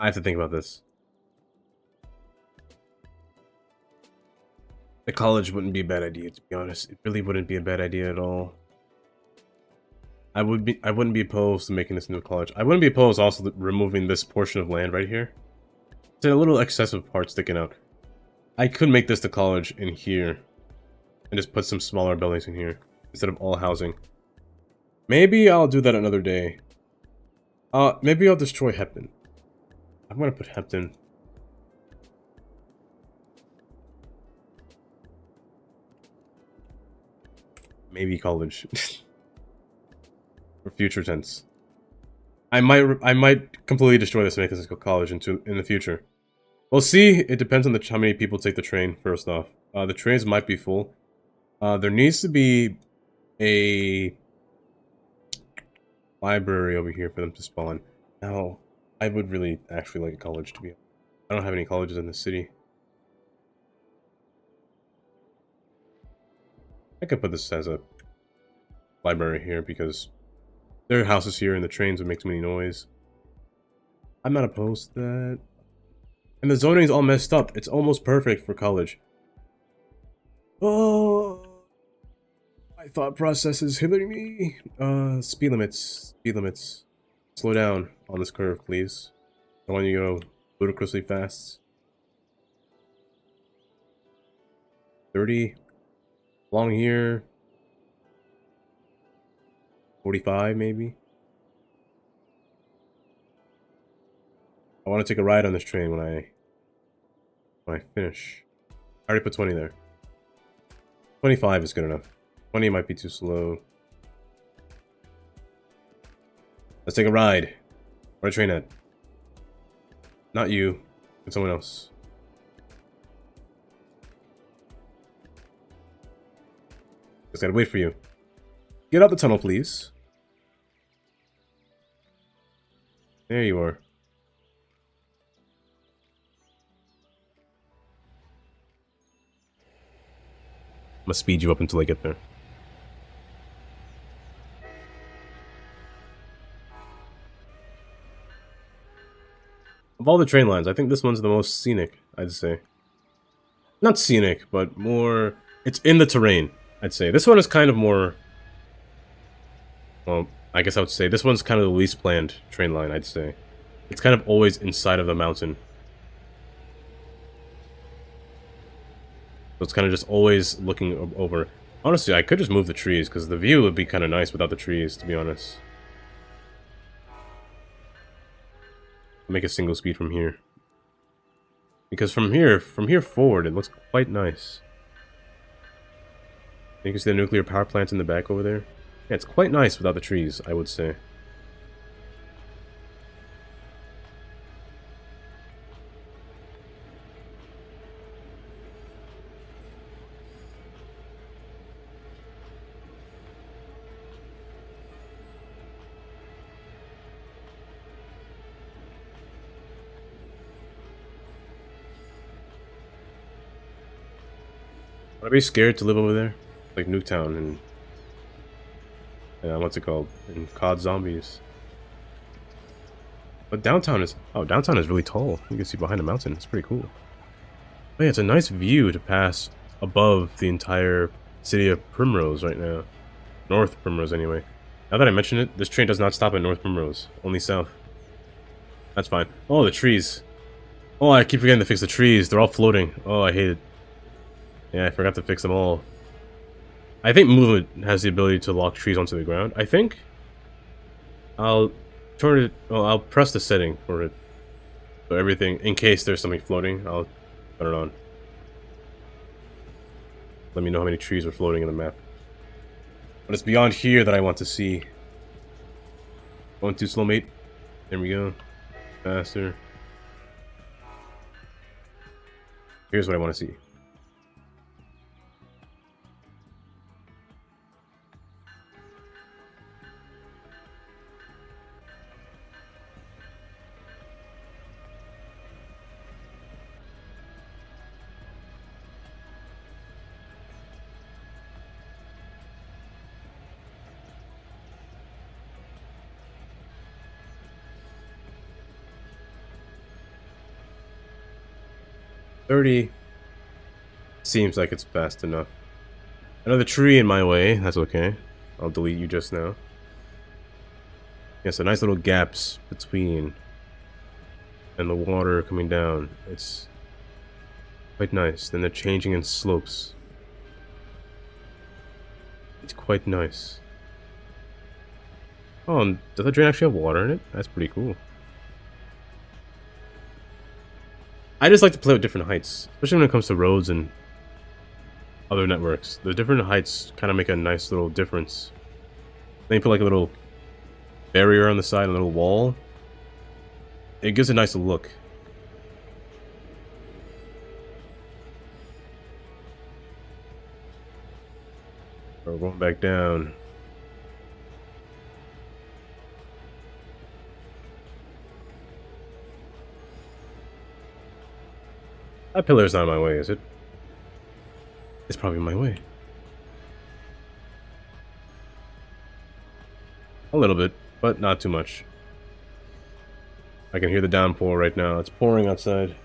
I have to think about this. The college wouldn't be a bad idea, to be honest. It really wouldn't be a bad idea at all. I wouldn't be opposed to making this into a college. I wouldn't be opposed also to removing this portion of land right here. It's a little excessive part sticking out. I could make this the college in here and just put some smaller buildings in here instead of all housing. Maybe I'll do that another day. Maybe I'll destroy Hepton. I'm gonna put Hepton. Maybe college. For future tense. I might completely destroy this and make this a college in the future. We'll see. It depends on how many people take the train, first off. The trains might be full. There needs to be a library over here for them to spawn. Now, I would really actually like a college to be. I don't have any colleges in the city. I could put this as a library here because there are houses here and the trains would make too many noise. I'm not opposed to that. And the zoning is all messed up. It's almost perfect for college. Oh, my thought process is hindering me. Speed limits. Speed limits. Slow down on this curve, please. I want you to go ludicrously fast. 30. Along here. 45, maybe. I want to take a ride on this train when I finish. I already put 20 there. 25 is good enough. 20 might be too slow. Let's take a ride. Where's the train at? Not you. It's someone else. Just gotta wait for you. Get out the tunnel, please. There you are. I'm gonna speed you up until I get there. Of all the train lines, I think this one's the most scenic, I'd say. Not scenic, but more... It's in the terrain, I'd say. This one is kind of more... Well, I guess I would say. This one's kind of the least planned train line, I'd say. It's kind of always inside of the mountain. So it's kind of just always looking over. Honestly, I could just move the trees, because the view would be kind of nice without the trees, to be honest. Make a single speed from here. Because from here forward, it looks quite nice. You can see the nuclear power plant in the back over there. Yeah, it's quite nice without the trees, I would say. Would I be scared to live over there? Like Nuketown and... what's it called? And COD Zombies. But downtown is... Oh, downtown is really tall. You can see behind the mountain. It's pretty cool. But yeah, it's a nice view to pass above the entire city of Primrose right now. North Primrose, anyway. Now that I mention it, this train does not stop at North Primrose. Only south. That's fine. Oh, the trees. Oh, I keep forgetting to fix the trees. They're all floating. Oh, I hate it. Yeah, I forgot to fix them all. I think movement has the ability to lock trees onto the ground. I think I'll turn it... Oh, I'll press the setting for it. So everything, in case there's something floating, I'll turn it on. Let me know how many trees are floating in the map. But it's beyond here that I want to see. Going too slow, mate. There we go. Faster. Here's what I want to see. $30 seems like it's fast enough. Another tree in my way, that's okay. I'll delete you just now. Yeah, so nice little gaps between and the water coming down. It's quite nice. Then they're changing in slopes. It's quite nice. Oh, and does the drain actually have water in it? That's pretty cool. I just like to play with different heights, especially when it comes to roads and other networks. The different heights kind of make a nice little difference. Then you put like a little barrier on the side, a little wall. It gives a nice look. We're going back down. That pillar's not in my way, is it? It's probably in my way. A little bit, but not too much. I can hear the downpour right now. It's pouring outside.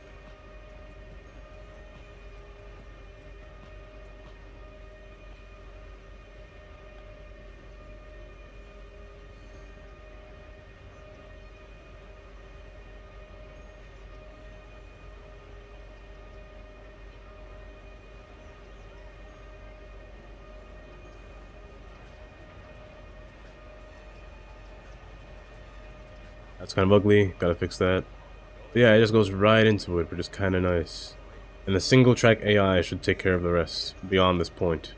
That's kind of ugly. Gotta fix that. But yeah, it just goes right into it, which is kind of nice. And the single track AI should take care of the rest beyond this point.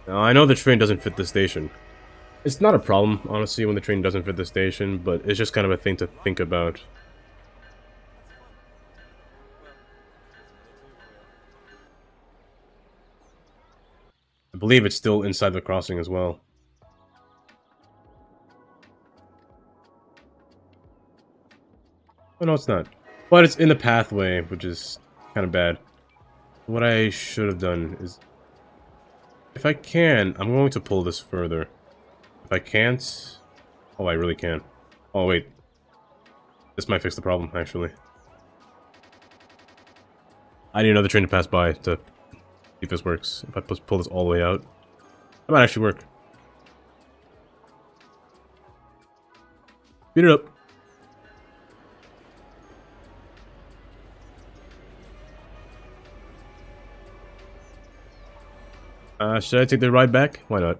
Now, I know the train doesn't fit the station. It's not a problem, honestly, when the train doesn't fit the station, but it's just kind of a thing to think about. I believe it's still inside the crossing as well. Oh no, it's not. But it's in the pathway, which is kind of bad. What I should have done is... If I can, I'm going to pull this further. If I can't... Oh, I really can. Oh, wait. This might fix the problem, actually. I need another train to pass by to see if this works. If I pull this all the way out, that might actually work. Speed it up. Should I take the ride back? Why not?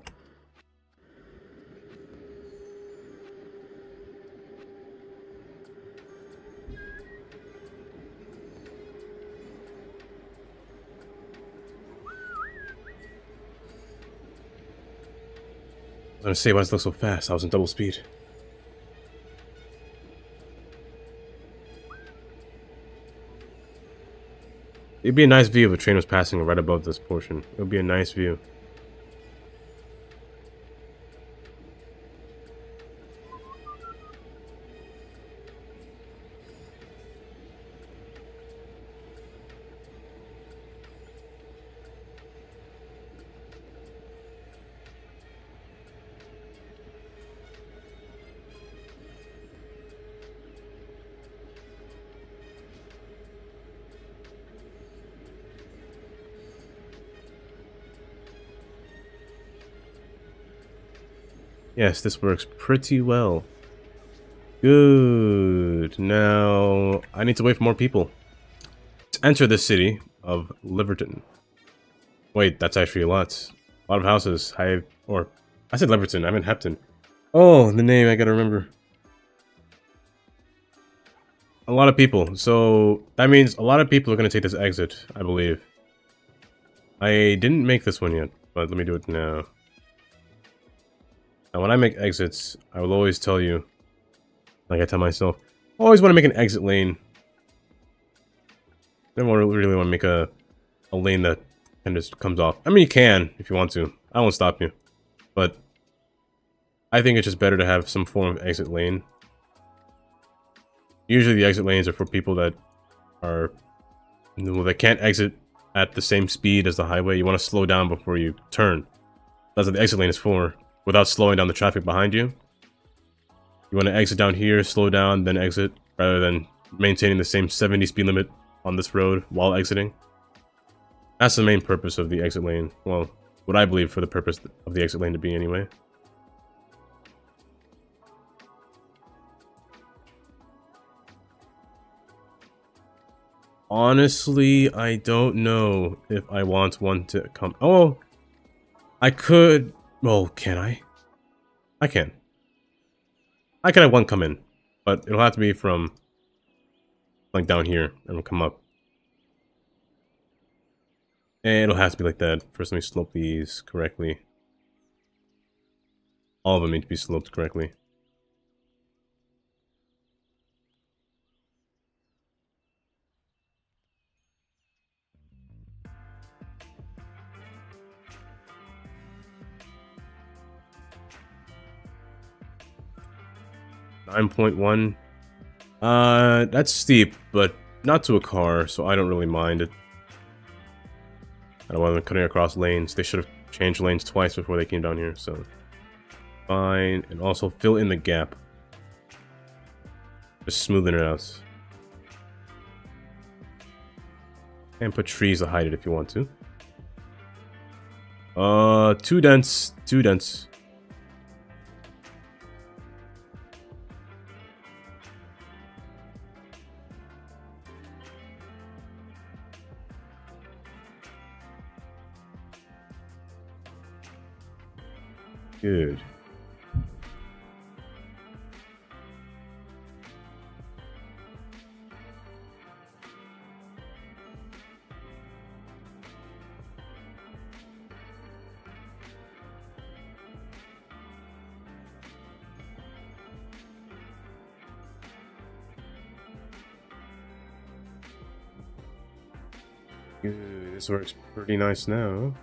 I was gonna say, why does it look so fast? I was in double speed. It'd be a nice view if a train was passing right above this portion. It would be a nice view. Yes, this works pretty well. Good. Now, I need to wait for more people to enter the city of Liverton. Wait, that's actually a lot. A lot of houses. I said Liverton, I meant Hepton. Oh, the name I gotta remember. A lot of people. So, that means a lot of people are gonna take this exit, I believe. I didn't make this one yet, but let me do it now. Now, when I make exits, I will always tell you, like I tell myself, I always want to make an exit lane. I don't really want to make a lane that kind of just comes off. I mean, you can if you want to. I won't stop you. But I think it's just better to have some form of exit lane. Usually the exit lanes are for people that are, that can't exit at the same speed as the highway. You want to slow down before you turn. That's what the exit lane is for. Without slowing down the traffic behind you. You want to exit down here, slow down, then exit, rather than maintaining the same 70 speed limit on this road while exiting. That's the main purpose of the exit lane. Well, what I believe for the purpose of the exit lane to be anyway. Honestly, I don't know if I want one to come. Oh, I could. Well, can I? I can. I can have one come in, but it'll have to be from like down here and it'll come up. And it'll have to be like that. First, let me slope these correctly. All of them need to be sloped correctly. .1. That's steep, but not to a car, so I don't really mind it. I don't want them cutting across lanes. They should have changed lanes twice before they came down here, so fine. And also fill in the gap. Just smoothing it out. And put trees to hide it if you want to. Too dense. Too dense. Good. Good. This works pretty nice now.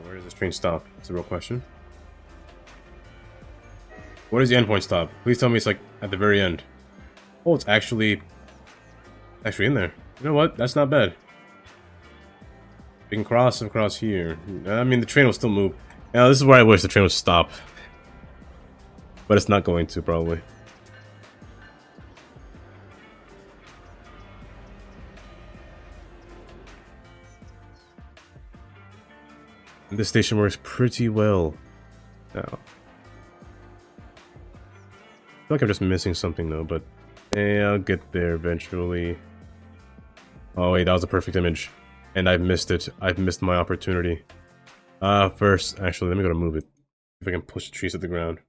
Where does this train stop? That's a real question. Where does the endpoint stop? Please tell me it's like at the very end. Oh, it's actually in there. You know what? That's not bad. We can cross across here. I mean, the train will still move. Now, this is where I wish the train would stop. But it's not going to, probably. And this station works pretty well now. I feel like I'm just missing something though, but I'll get there eventually. Oh wait, that was a perfect image. And I've missed it. I've missed my opportunity. First, actually, let me go to move it. If I can push the trees to the ground.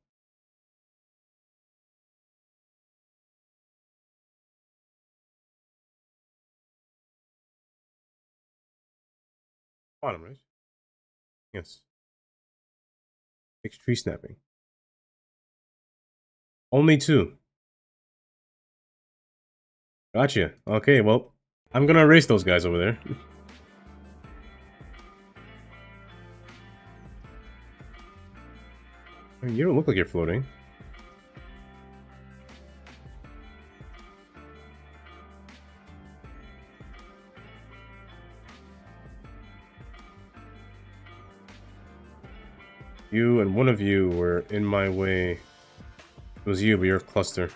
Bottom, right? Yes. Makes tree snapping. Only 2. Gotcha. Okay, well, I'm gonna erase those guys over there. I mean, you don't look like you're floating. You and one of you were in my way. It was you, but you're a cluster.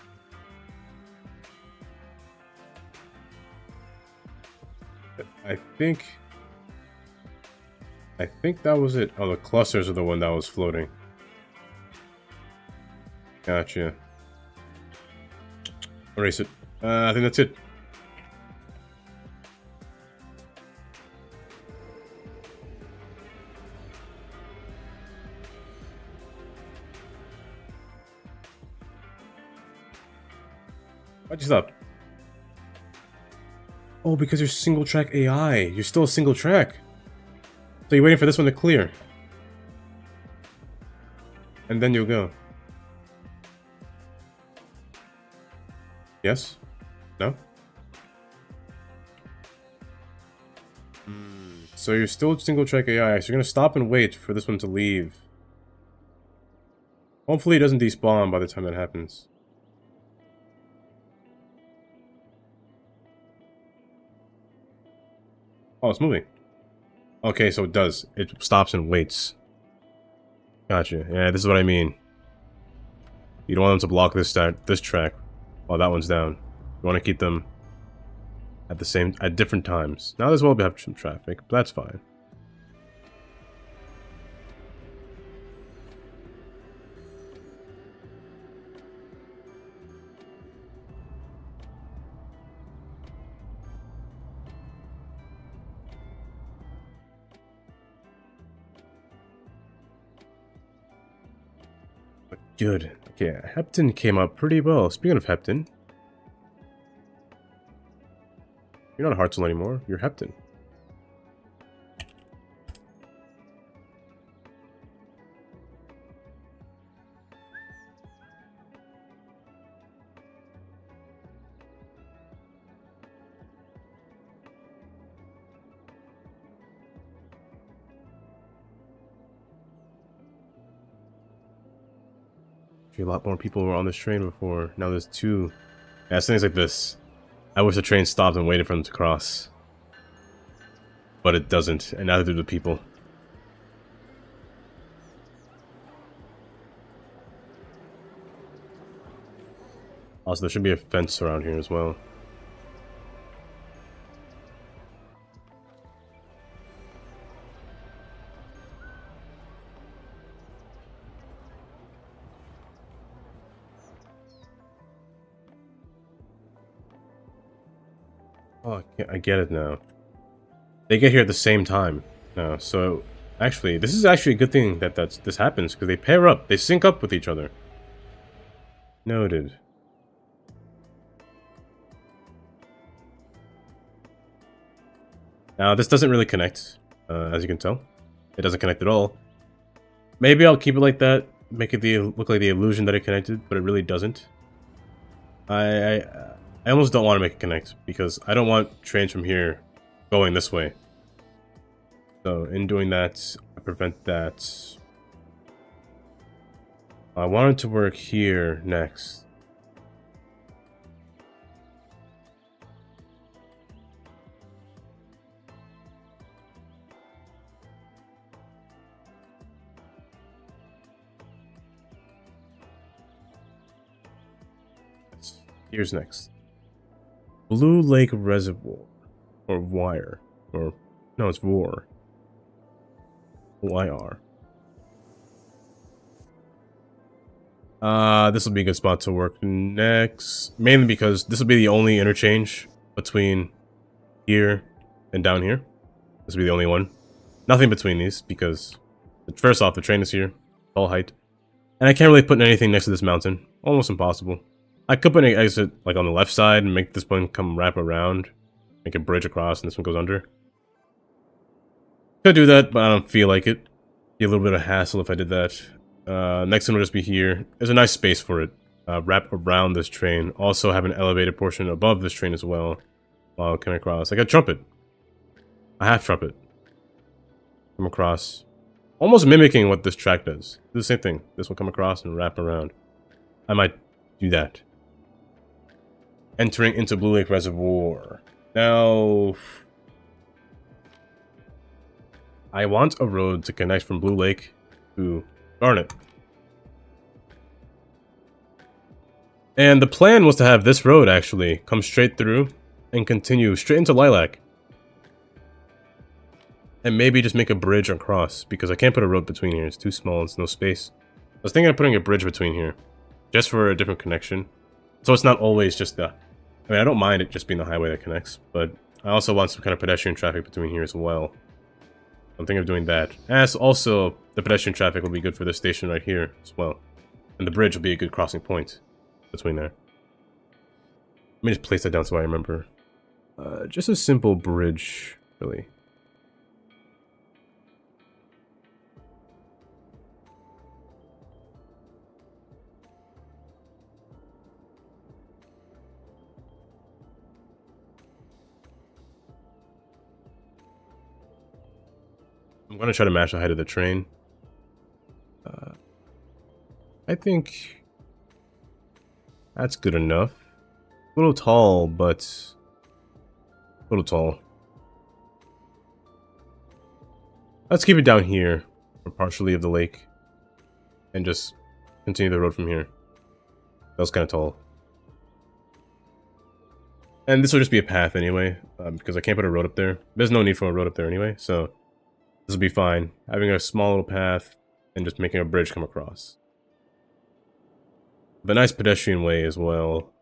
I think that was it. Oh, the clusters are the one that was floating. Gotcha. Erase it. I think that's it. Why'd you stop? Oh, because you're single track AI. You're still a single track. So you're waiting for this one to clear. And then you'll go. Yes? No? So you're still single track AI, so you're gonna stop and wait for this one to leave. Hopefully it doesn't despawn by the time that happens. Oh, it's moving. Okay, so it does. It stops and waits. Gotcha. Yeah, this is what I mean. You don't want them to block this track while that one's down. You want to keep them at different times. Now as well we have some traffic, but that's fine. Good. Okay, Hepton came up pretty well. Speaking of Hepton, you're not Hartzell anymore. You're Hepton. A lot more people were on this train before. Now there's 2. Yeah, it's things like this. I wish the train stopped and waited for them to cross. But it doesn't, and neither do the people. Also, there should be a fence around here as well. Oh, I get it now. They get here at the same time now, so actually, this is actually a good thing that this happens, because they pair up, they sync up with each other. Noted. Now, this doesn't really connect, as you can tell. It doesn't connect at all. Maybe I'll keep it like that, make it look like the illusion that it connected, but it really doesn't. I almost don't want to make it connect, because I don't want trains from here going this way. So, in doing that, I prevent that. I wanted to work here next. Here's next. Blue Lake Reservoir. Or Wire. Or, no, it's Vor. YR. This will be a good spot to work next. Mainly because this will be the only interchange between here and down here. This will be the only one. Nothing between these because, first off, the train is here. All height. And I can't really put anything next to this mountain. Almost impossible. I could put an exit like on the left side and make this one come wrap around. Make a bridge across and this one goes under. Could do that, but I don't feel like it. Be a little bit of hassle if I did that. Next one will just be here. There's a nice space for it. Wrap around this train. Also have an elevated portion above this train as well. While coming across. Like a trumpet. A half trumpet. Come across. Almost mimicking what this track does. Do the same thing. This will come across and wrap around. I might do that. Entering into Blue Lake Reservoir. Now, I want a road to connect from Blue Lake to Garnet. And the plan was to have this road actually come straight through and continue straight into Lilac. And maybe just make a bridge across, because I can't put a road between here. It's too small, it's no space. I was thinking of putting a bridge between here, just for a different connection. So it's not always just the... I mean, I don't mind it just being the highway that connects, but I also want some kind of pedestrian traffic between here as well. I'm thinking of doing that. As also, the pedestrian traffic will be good for this station right here as well. And the bridge will be a good crossing point between there. Let me just place that down so I remember. Just a simple bridge, really. I'm gonna try to match the height of the train. I think that's good enough. A little tall, but a little tall. Let's keep it down here, or partially of the lake, and just continue the road from here. That was kind of tall. And this will just be a path anyway, because I can't put a road up there. There's no need for a road up there anyway, so this will be fine. Having a small little path and just making a bridge come across. But a nice pedestrian way as well.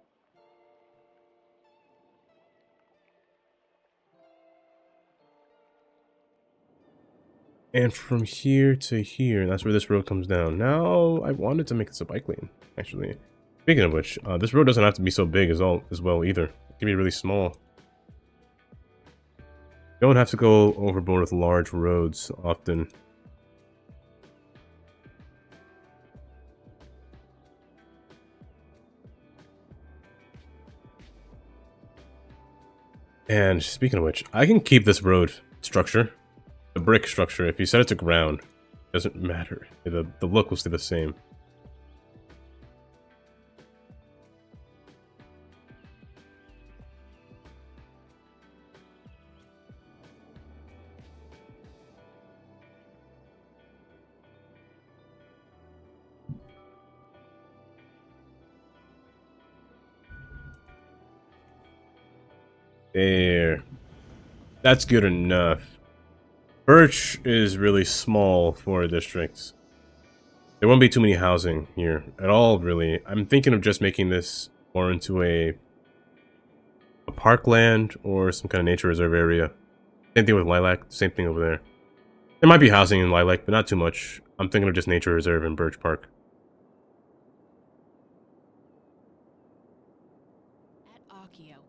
And from here to here, that's where this road comes down. Now, I wanted to make this a bike lane, actually. Speaking of which, this road doesn't have to be so big as well either. It can be really small. You don't have to go overboard with large roads often. And speaking of which, I can keep this road structure, the brick structure. If you set it to ground, it doesn't matter. The look will stay the same. There. That's good enough. Birch is really small for a district. There won't be too many housing here at all, really. I'm thinking of just making this more into a parkland or some kind of nature reserve area. Same thing with Lilac, same thing over there. There might be housing in Lilac, but not too much. I'm thinking of just nature reserve in Birch Park.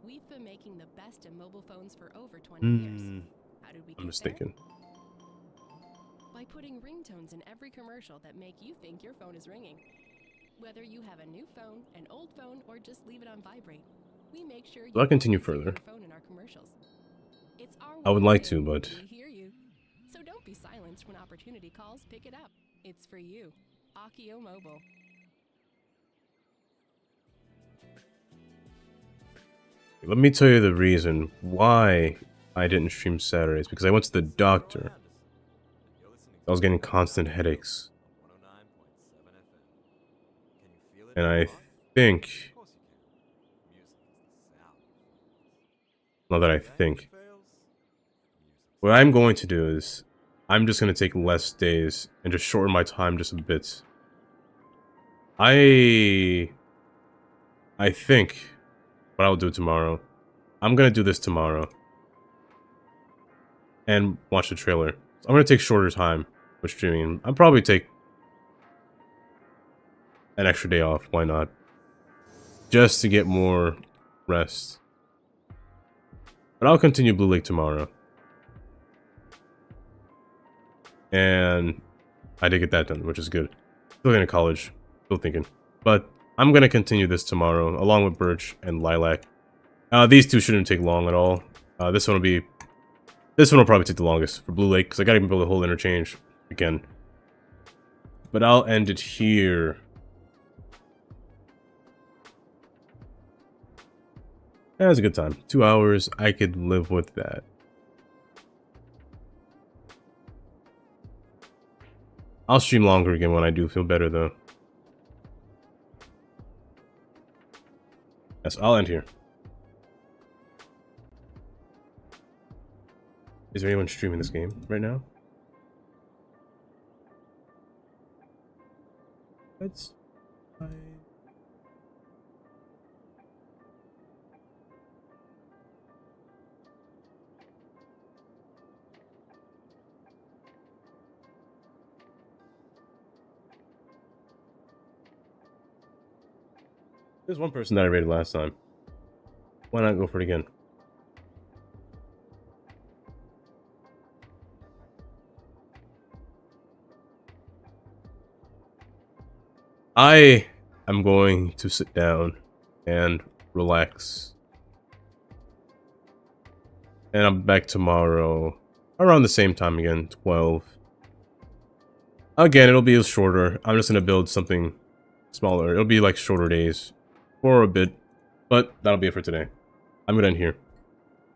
We've been making the best in mobile phones for over 20 years. How did we get I'm mistaken. There? By putting ringtones in every commercial that make you think your phone is ringing. Whether you have a new phone, an old phone, or just leave it on vibrate, we make sure you I'll continue further. your phone in our commercials. It's our I would like to, but we hear you. So don't be silenced when opportunity calls. Pick it up. It's for you. Akio Mobile. let me tell you the reason why I didn't stream Saturdays. Because I went to the doctor. I was getting constant headaches. And I think... Not that I think. What I'm going to do is... I'm just gonna take less days and just shorten my time just a bit. I think what I'll do tomorrow, I'm gonna do this tomorrow and watch the trailer. So I'm gonna take shorter time with streaming. I'll probably take an extra day off, why not? Just to get more rest. But I'll continue Blue Lake tomorrow. And I did get that done, which is good. Still going to college. Still thinking. But I'm going to continue this tomorrow, along with Birch and Lilac. These two shouldn't take long at all. This one will probably take the longest for Blue Lake, because I got to build a whole interchange again. But I'll end it here. That was a good time. 2 hours, I could live with that. I'll stream longer again when I do feel better, though. Yes, I'll end here. Is there anyone streaming this game right now? That's fine. There's one person that I rated last time. Why not go for it again? I am going to sit down and relax. And I'm back tomorrow around the same time again, 12. Again, it'll be shorter. I'm just going to build something smaller. It'll be like shorter days for a bit, but that'll be it for today. I'm going to end here.